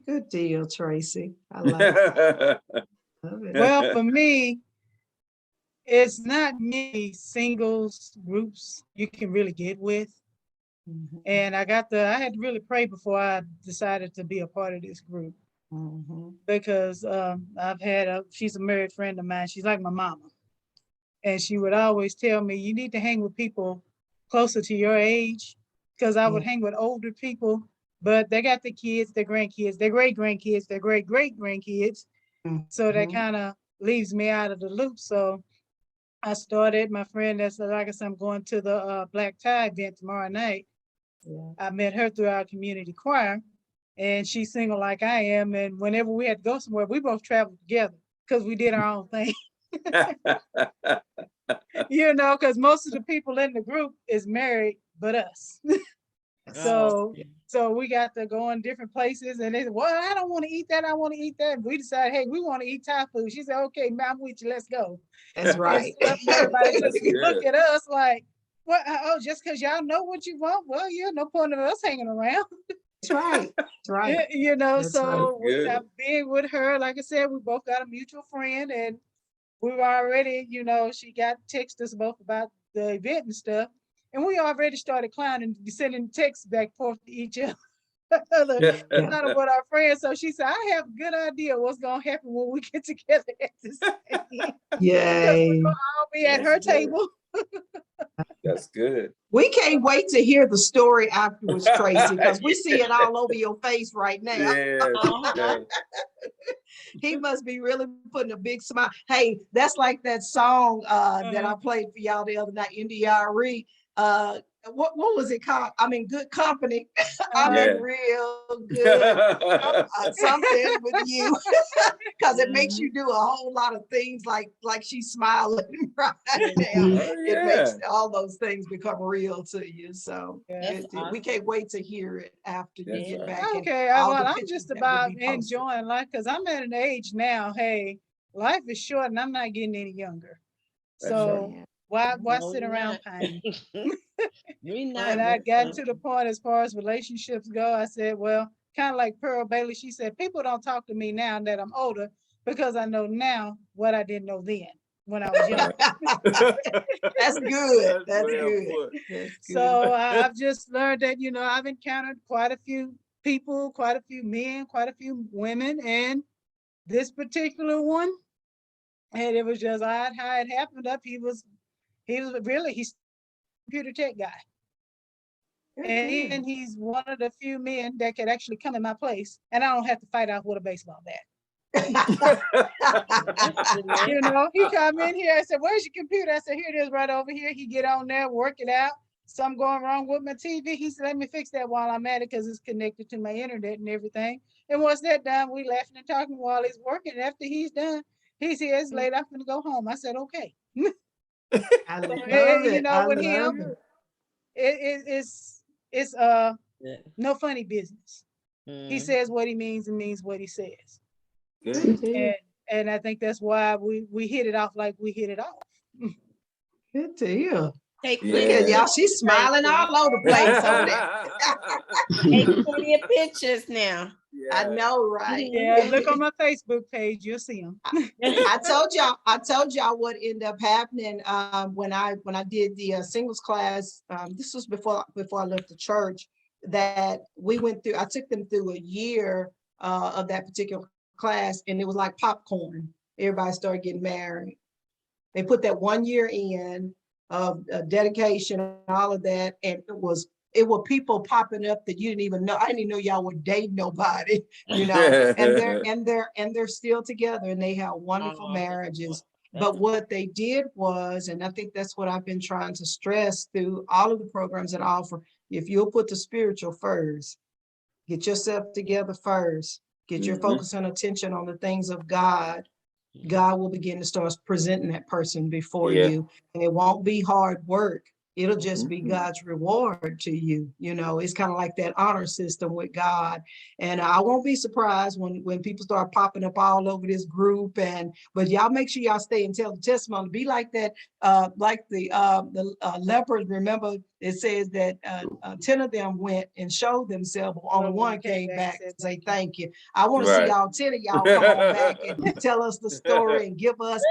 good deal, Tracy? I love it. Love it. Well, for me, it's not many singles groups you can really get with. And I had to really pray before I decided to be a part of this group. Because she's a married friend of mine. She's like my mama. And she would always tell me, you need to hang with people closer to your age. Because I would hang with older people, but they got their kids, their grandkids, their great grandkids, their great great grandkids. So that kind of leaves me out of the loop. So I started, my friend that's like I said, I'm going to the Black Tie event tomorrow night. I met her through our community choir, and she's single like I am. And whenever we had to go somewhere, we both traveled together because we did our own thing. Because most of the people in the group is married but us. So we got to go in different places, and they said, well, I don't want to eat that. I want to eat that. And we decided, hey, we want to eat Thai food. She said, okay, I'm with you. Let's go. That's right. Everybody just look at us like, what? Oh, just because y'all know what you want? Well, no point of us hanging around. That's right. That's right. That's So right. being with her, like I said, we both got a mutual friend, and we were already, she got text us both about the event and stuff. And we already started clowning, sending texts back and forth to each other. Kind of with our friends. So she said, I have a good idea what's going to happen when we get together at this thing. Yay. We're going to all be at her table. That's good. We can't wait to hear the story afterwards, Tracy, because we see it all over your face right now. Yeah. He must be really putting a big smile. Hey, that's like that song that I played for y'all the other night, NDRE. What was it called? I'm in good company. I'm in real good something with you, because it makes you do a whole lot of things like she's smiling right now. It makes all those things become real to you. So we can't wait to hear it after you get back. Okay, I'm just about enjoying life because I'm at an age now. Hey, life is short, and I'm not getting any younger. So Why No, sit we're around not. pining? We're And not. I We're got not. to the point as far as relationships go, I said, well, kind of like Pearl Bailey, she said, people don't talk to me now that I'm older because I know now what I didn't know then when I was young. That's good. That's That's well good. put. That's good. So I've just learned that, I've encountered quite a few people, quite a few men, quite a few women, and this particular one, and it was just odd how it happened up. He's a computer tech guy. Good And deal. he's one of the few men that could actually come in my place and I don't have to fight out with a baseball bat. He come in here. I said, where's your computer? I said, here it is right over here. He get on there, work it out. Something going wrong with my TV. He said, let me fix that while I'm at it because it's connected to my internet and everything. And once that done, we laughing and talking while he's working. After he's done, he says, it's late. I'm gonna go home. I said, okay. I love You it. know, I with love him, it. it's Yeah. no funny business. He Mm. says what he means and means what he says. Good. Good deal. And I think that's why we hit it off like we hit it off. Good deal. Take Look plenty at of Yeah. y'all. She's smiling all over the place over there. take plenty of pictures now. I Yeah. know, right? Yeah, look on my Facebook page, you'll see them. I told y'all what ended up happening when I did the singles class. This was before I left the church. That we went through. I took them through a year of that particular class, and it was like popcorn. Everybody started getting married. They put that 1 year in of dedication and all of that, and it were people popping up that you didn't even know. I didn't even know y'all were dating nobody, and they're still together and they have wonderful marriages. But what they did was, and I think that's what I've been trying to stress through all of the programs that I offer, if you'll put the spiritual first, get yourself together first, get your focus and attention on the things of God, God will begin to start presenting that person before you. And it won't be hard work. It'll just be God's reward to you. It's kind of like that honor system with God. And I won't be surprised when people start popping up all over this group. But y'all make sure y'all stay and tell the testimony. Be like that, like the lepers. Remember, it says that 10 of them went and showed themselves, but only one came back to say thank you. I want to see all 10 of y'all come on back and tell us the story and give us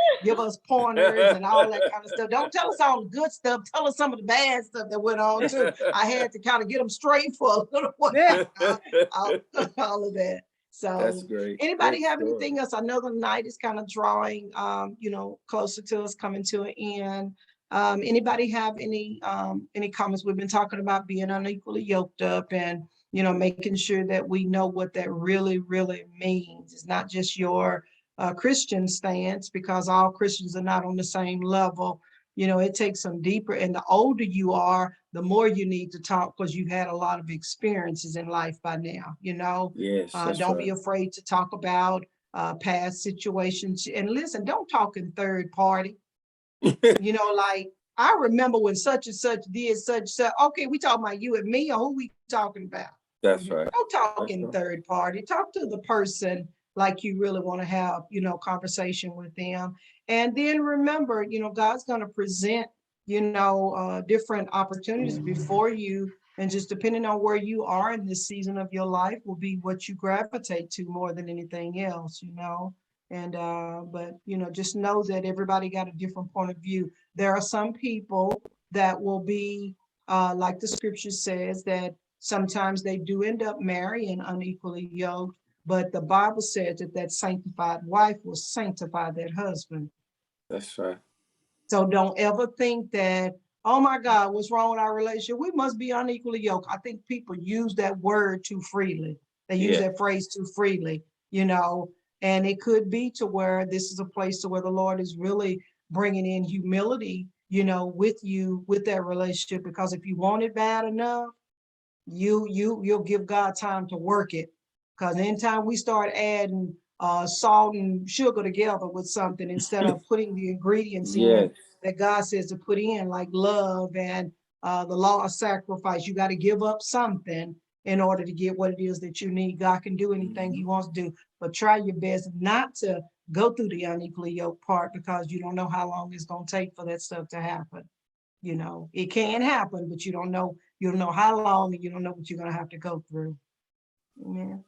pointers and all that kind of stuff. Don't tell us all the good stuff. Tell us some of the bad stuff that went on too. I had to kind of get them straight for a little while. All of that. So that's great. Anybody Great have story. anything else? I know the night is kind of drawing, closer to us, coming to an end. Anybody have any comments? We've been talking about being unequally yoked up and, making sure that we know what that really, really means. It's not just your Christian stance, because all Christians are not on the same level. It takes some deeper, and the older you are, the more you need to talk because you've had a lot of experiences in life by now, Yes, that's don't right. be afraid to talk about past situations. And listen, don't talk in third party. Like, I remember when such and such did such. Okay, we talking about you and me, or who we talking about? That's right. Don't talk That's in right. third party. Talk to the person like you really want to have, conversation with them. And then remember, God's going to present, different opportunities before you. And just depending on where you are in this season of your life will be what you gravitate to more than anything else, And, but, just know that everybody got a different point of view. There are some people that will be, like the scripture says, that sometimes they do end up marrying unequally yoked, but the Bible says that sanctified wife will sanctify that husband. That's right. So don't ever think that, oh my God, what's wrong with our relationship? We must be unequally yoked. I think people use that word too freely. They use that phrase too freely, and it could be to where this is a place to where the Lord is really bringing in humility, with you, with that relationship, because if you want it bad enough, you'll give God time to work it. Because anytime we start adding salt and sugar together with something instead of putting the ingredients in that God says to put in, like love and the law of sacrifice, you got to give up something in order to get what it is that you need. God can do anything he wants to do, but try your best not to go through the unequally yoked part, because you don't know how long it's gonna take for that stuff to happen. You know, it can happen, but you don't know how long, and you don't know what you're gonna have to go through. Amen.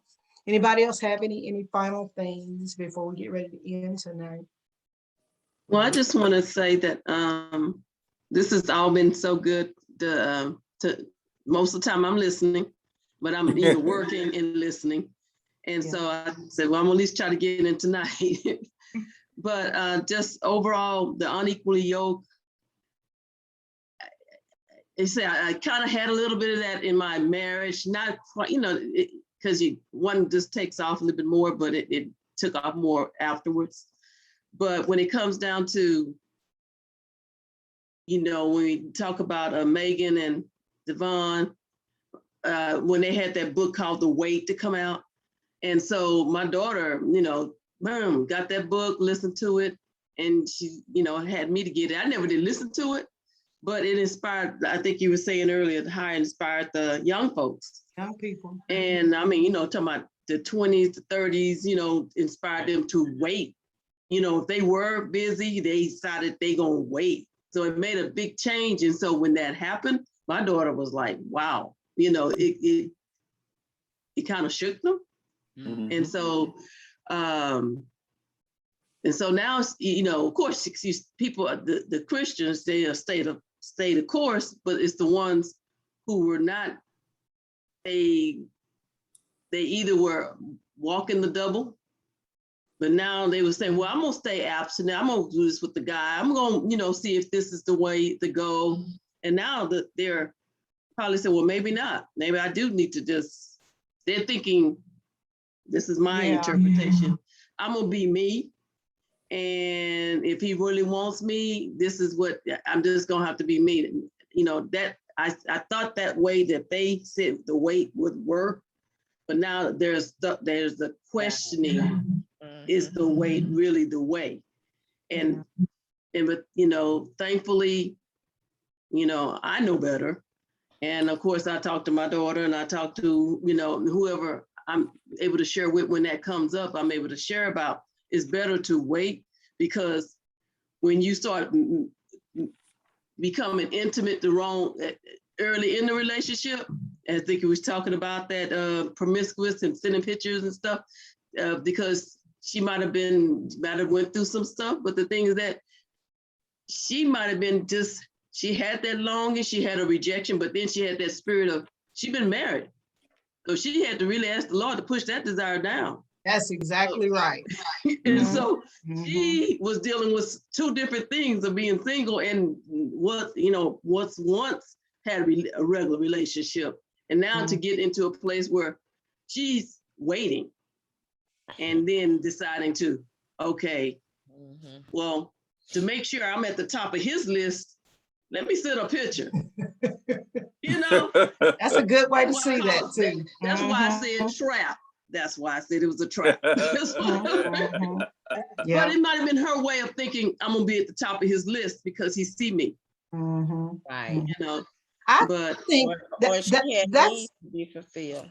Anybody else have any final things before we get ready to end tonight? Well, I just want to say that this has all been so good. To most of the time I'm listening, but I'm either working and listening. And Yeah. so I said, well, I'm at least try to get in tonight. But just overall, the unequally yoked, I kind of had a little bit of that in my marriage, not quite, because one just takes off a little bit more, but it took off more afterwards. But when it comes down to, when we talk about Megan and Devon, when they had that book called The Wait to come out. And so my daughter, boom, got that book, listened to it, and she, had me to get it. I never did listen to it, but it inspired, I think you were saying earlier, how it inspired the young folks. Young people. And I mean, talking about the 20s, the 30s, inspired them to wait. If they were busy, they decided they gonna wait. So it made a big change. And so when that happened, my daughter was like, wow, it kind of shook them. Mhm. And so now, of course, people, the Christians, they stay the course, but it's the ones who were not, they either were walking the double, but now they were saying, well, I'm gonna stay abstinent. I'm gonna do this with the guy. I'm gonna, see if this is the way to go. And now that they're probably saying, well, maybe not. Maybe I do need to they're thinking, this is my interpretation. I'm gonna be me. And if he really wants me, this is what I'm just gonna have to be me. That I thought that way that they said the wait would work, but now there's the questioning, is the wait really the way? And but thankfully, I know better. And of course I talk to my daughter, and I talk to, whoever I'm able to share with when that comes up, I'm able to share about. It's better to wait, because when you start becoming intimate early in the relationship, I think he was talking about that promiscuous and sending pictures and stuff, because she might have went through some stuff, but the thing is that she might have been she had that longing, she had a rejection, but then she had that spirit of, she'd been married. So she had to really ask the Lord to push that desire down. That's exactly right. And so she was dealing with two different things of being single and what's once had a regular relationship. And now to get into a place where she's waiting and then deciding to, okay, well, to make sure I'm at the top of his list, let me send a picture. That's a good way to see that too. That's why I said trap. That's why I said it was a trap. Yeah. But it might have been her way of thinking, I'm gonna be at the top of his list because he see me. Right. I But think Or she had that's needs to be fulfilled.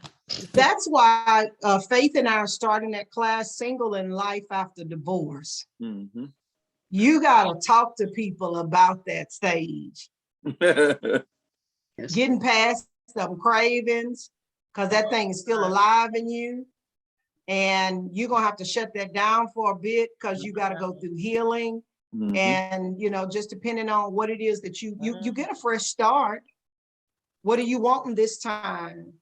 that's why Faith and I are starting that class, Single in Life After Divorce. Mhm. You gotta talk to people about that stage. Getting past some cravings, because that thing is still alive in you. And you're gonna have to shut that down for a bit, because you got to go through healing. Mhm. And just depending on what it is that you get a fresh start. What are you wanting this time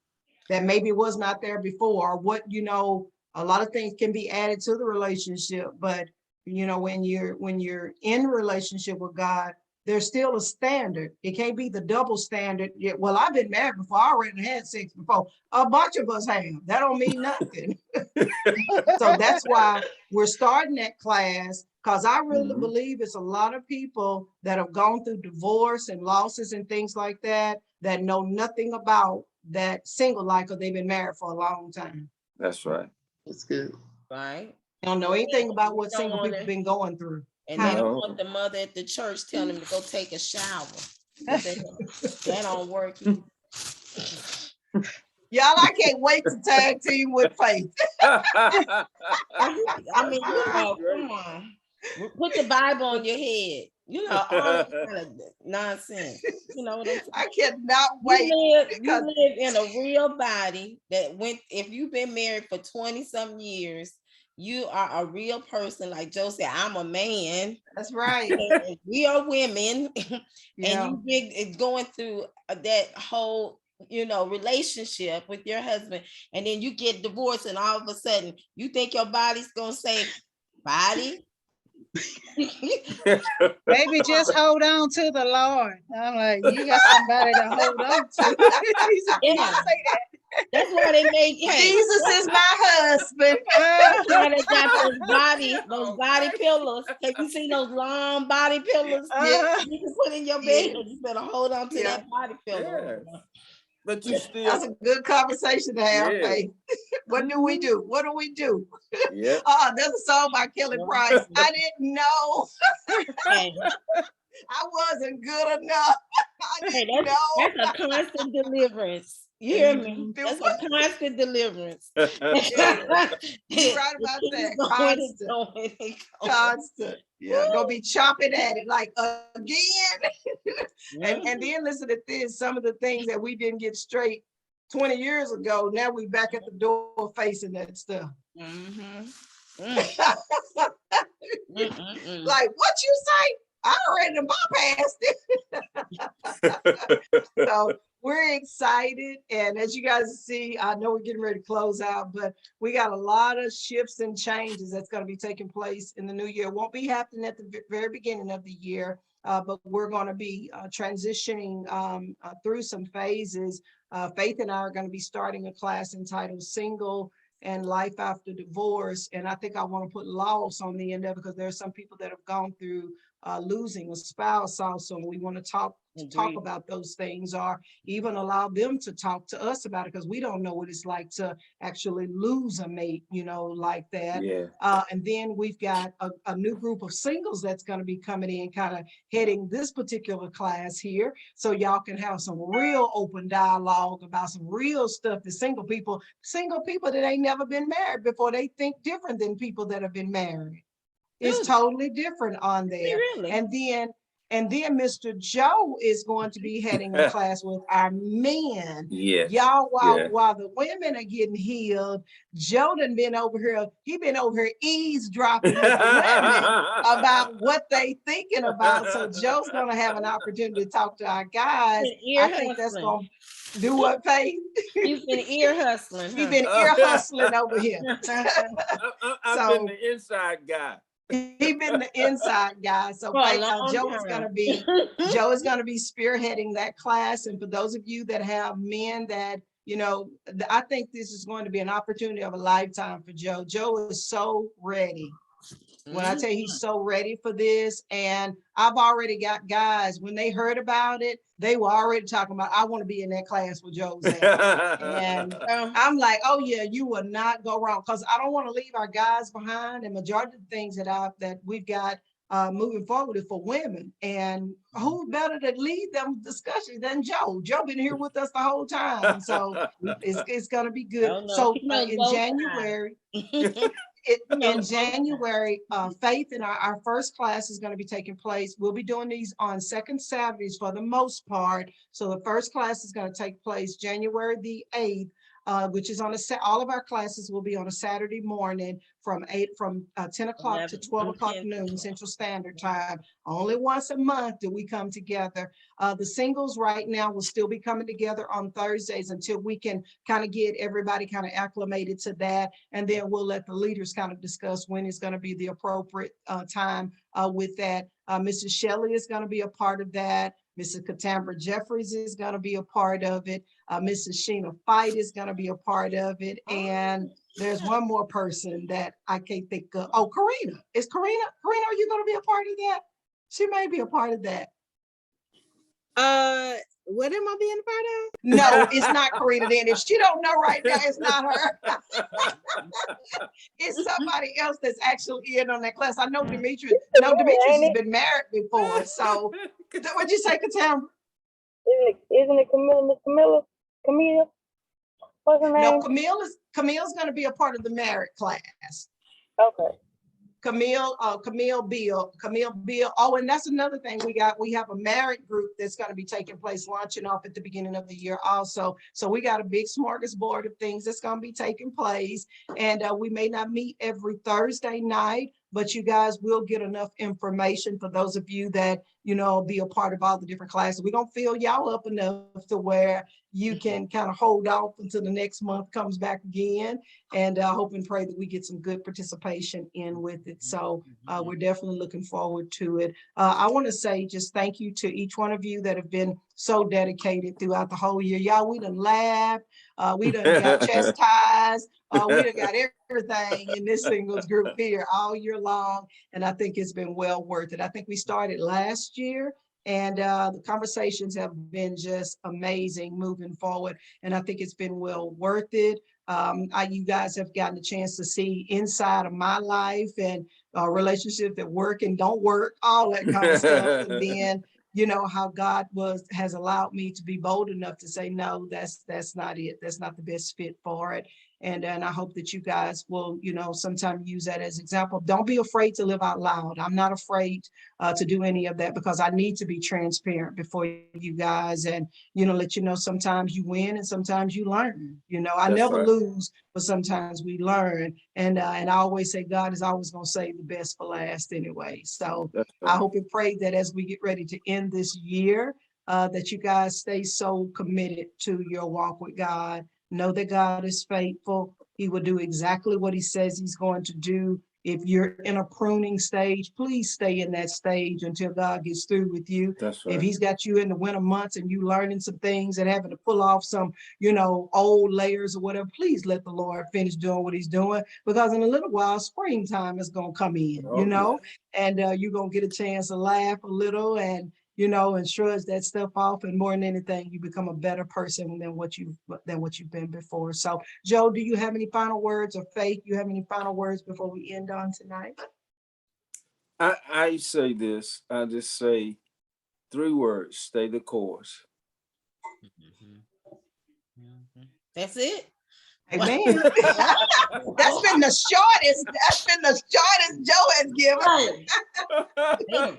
that maybe was not there before? What, a lot of things can be added to the relationship, but when you're in relationship with God, there's still a standard. It can't be the double standard. Yeah, well, I've been married before. I already had sex before. A bunch of us have. That don't mean nothing. So that's why we're starting that class, because I really believe it's a lot of people that have gone through divorce and losses and things like that know nothing about that single life, because they've been married for a long time. That's right. That's good. Right. They don't know anything about what Don't single want people it. been going through. And they don't No. want the mother at the church telling them to go take a shower. That don't work either. Y'all, I can't wait to tag team with Faith. I mean, Great. come on. Put the Bible on your head. All that kind of nonsense. You know what I'm saying? I cannot wait. You because live in a real body that if you've been married for 20-something years, you are a real person. Like Joe said, I'm a man. That's right. And we are women. Yeah. And you going through that whole relationship with your husband, and then you get divorced, and all of a sudden you think your body's gonna say, body. Maybe just hold on to the Lord. I'm like, you got somebody to hold on to. He said, "You Yeah. say that." That's why they make Jesus is my husband. that's why they got those body pillows. Have you seen those long body pillows Yeah. you can put in your bed? You better hold on to Yeah. that body pillow. Yeah. But you still, That's a good conversation to have, Yeah. Faith. What do we do? What do we do? yeah. There's a song by Kelly Price. I didn't know. Hey, I wasn't good enough. I hey, didn't know. that's a constant deliverance. You hear me? That's a constant deliverance. You're right about that. Constant. Yeah, gonna be chopping at it like again. And then listen to this, some of the things that we didn't get straight 20 years ago, now we back at the door facing that stuff. Like, what you say? I already bypassed it. So we're excited. And as you guys see, I know we're getting ready to close out, but we got a lot of shifts and changes that's going to be taking place in the new year. It won't be happening at the very beginning of the year, but we're going to be transitioning through some phases. Faith and I are going to be starting a class entitled Single and Life After Divorce. And I think I want to put loss on the end of it, because there are some people that have gone through losing a spouse also. And we want to talk about those things, or even allow them to talk to us about it, because we don't know what it's like to actually lose a mate, like that. Yeah. And then we've got a new group of singles that's going to be coming in, kind of heading this particular class here. So y'all can have some real open dialogue about some real stuff that single people that ain't never been married before, they think different than people that have been married. It's totally different on there. Really? And then Mr. Joe is going to be heading a class with our men. Yes. Y'all, while the women are getting healed, Joe done been over here. He been over here eavesdropping with the women about what they thinking about. So Joe's going to have an opportunity to talk to our guys. I think that's going to do what, Faith? He's been ear hustling. He's been ear hustling over here. I've been the inside guy. He's been the inside guy. So Joe is going to be spearheading that class. And for those of you that have men that, I think this is going to be an opportunity of a lifetime for Joe. Joe is so ready. When I tell you he's so ready for this, and I've already got guys, when they heard about it, they were already talking about, I want to be in that class with Joe's at. And I'm like, oh yeah, you will not go wrong, because I don't want to leave our guys behind. And majority of the things that we've got moving forward is for women. And who better to lead them discussions than Joe? Joe been here with us the whole time. So it's going to be good. So in January, in January, Faith and our first class is going to be taking place. We'll be doing these on second Saturdays for the most part. So the first class is going to take place January the 8th, which is all of our classes will be on a Saturday morning from 10 o'clock to 12 o'clock noon Central Standard Time. Only once a month do we come together. The singles right now will still be coming together on Thursdays until we can kind of get everybody kind of acclimated to that. And then we'll let the leaders kind of discuss when is going to be the appropriate time with that. Mrs. Shelley is going to be a part of that. Mrs. Katambra Jeffries is going to be a part of it. Mrs. Sheena Fight is going to be a part of it. And there's one more person that I can't think of. Oh, Karina. Is Karina, are you going to be a part of that? She may be a part of that. What am I being a part of? No, it's not Karina then. If she don't know right now, it's not her. It's somebody else that's actually in on that class. I know Demetrius has been married before. So what'd you say, Katambra? Isn't it Camilla? What's her No, name? Camille's going to be a part of the merit class. Okay. Camille Bill. Oh, and that's another thing we have a merit group that's going to be taking place, launching off at the beginning of the year also. So we got a big smorgasbord of things that's going to be taking place. And we may not meet every Thursday night, but you guys will get enough information for those of you that, be a part of all the different classes. We're going to fill y'all up enough to where you can kind of hold off until the next month comes back again. And hope and pray that we get some good participation in with it. So we're definitely looking forward to it. I want to say just thank you to each one of you that have been so dedicated throughout the whole year. Y'all, we done laughed, we done got chastised, we done got everything in this singles group here all year long. And I think it's been well worth it. I think we started last year. And the conversations have been just amazing moving forward. And I think it's been well worth it. You guys have gotten a chance to see inside of my life and relationships that work and don't work, all that kind of stuff. And then, how God has allowed me to be bold enough to say, no, that's not it. That's not the best fit for it. And I hope that you guys will, sometime use that as example. Don't be afraid to live out loud. I'm not afraid to do any of that because I need to be transparent before you guys and, let you know sometimes you win and sometimes you learn. I That's never right. lose, but sometimes we learn. And I always say God is always going to save the best for last anyway. So That's I right. hope and pray that as we get ready to end this year, that you guys stay so committed to your walk with God. Know that God is faithful. He will do exactly what he says he's going to do. If you're in a pruning stage, please stay in that stage until God gets through with you. That's If right. he's got you in the winter months and you learning some things and having to pull off some, old layers or whatever, please let the Lord finish doing what he's doing, because in a little while, springtime is going to come in, Oh, and you're going to get a chance to laugh a little and shrug that stuff off. And more than anything, you become a better person than what you've been before. So, Joe, do you have any final words, or Faith, you have any final words before we end on tonight? I say this. I just say 3 words: stay the course. That's it. Amen. That's been the shortest Joe has given. Right.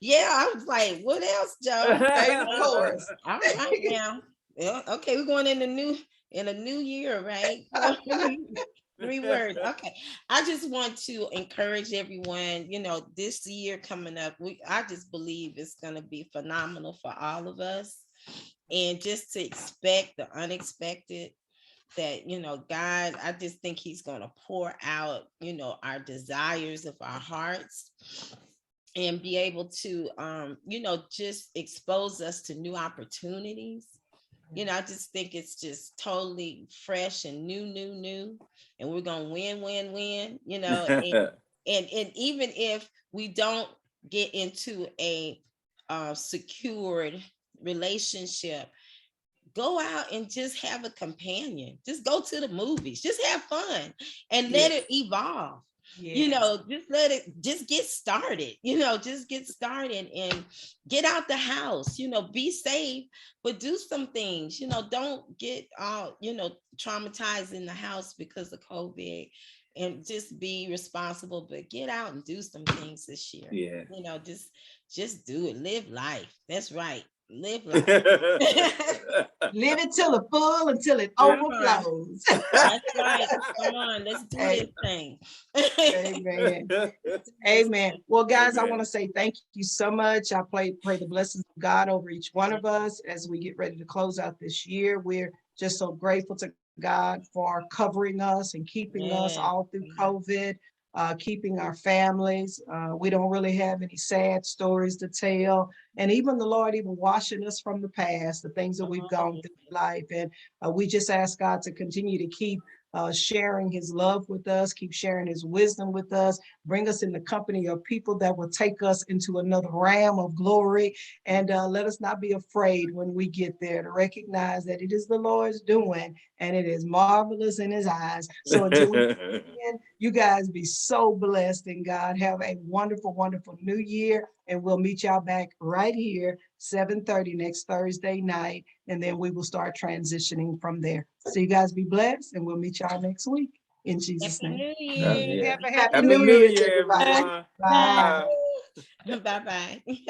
Yeah, I was like, what else, Joe? Stay the course. All right now. Yeah, okay, we're going in a new year, right? 3 words. Okay. I just want to encourage everyone, this year coming up, I just believe it's going to be phenomenal for all of us. And just to expect the unexpected, that, God, I just think he's going to pour out, our desires of our hearts and be able to, just expose us to new opportunities. I just think it's just totally fresh and new, and we're going to win, and even if we don't get into a secured relationship, go out and just have a companion. Just go to the movies. Just have fun and let it evolve. Just let it just get started. Just get started and get out the house. Be safe, but do some things. Don't get all traumatized in the house because of COVID. And just be responsible, but get out and do some things this year. Yeah. Just do it. Live life. That's right. Live life. Live it till the full until it overflows. That's right. Come on, let's do this thing. Amen. Amen. Well, guys, I want to say thank you so much. I pray the blessings of God over each one of us as we get ready to close out this year. We're just so grateful to God for covering us and keeping us all through COVID, keeping our families. We don't really have any sad stories to tell. And even the Lord, even washing us from the past, the things that we've gone through in life. And we just ask God to continue to keep sharing his love with us, keep sharing his wisdom with us, bring us in the company of people that will take us into another realm of glory. And let us not be afraid when we get there, to recognize that it is the Lord's doing and it is marvelous in his eyes. So until we begin, you guys be so blessed in God. Have a wonderful, wonderful new year. And we'll meet y'all back right here, 7:30 next Thursday night. And then we will start transitioning from there. So you guys be blessed, and we'll meet y'all next week in Jesus' Happy name. New Yeah. Year. Have a Happy Happy New New Year, Year, everybody. everyone. Bye. Bye. Bye-bye.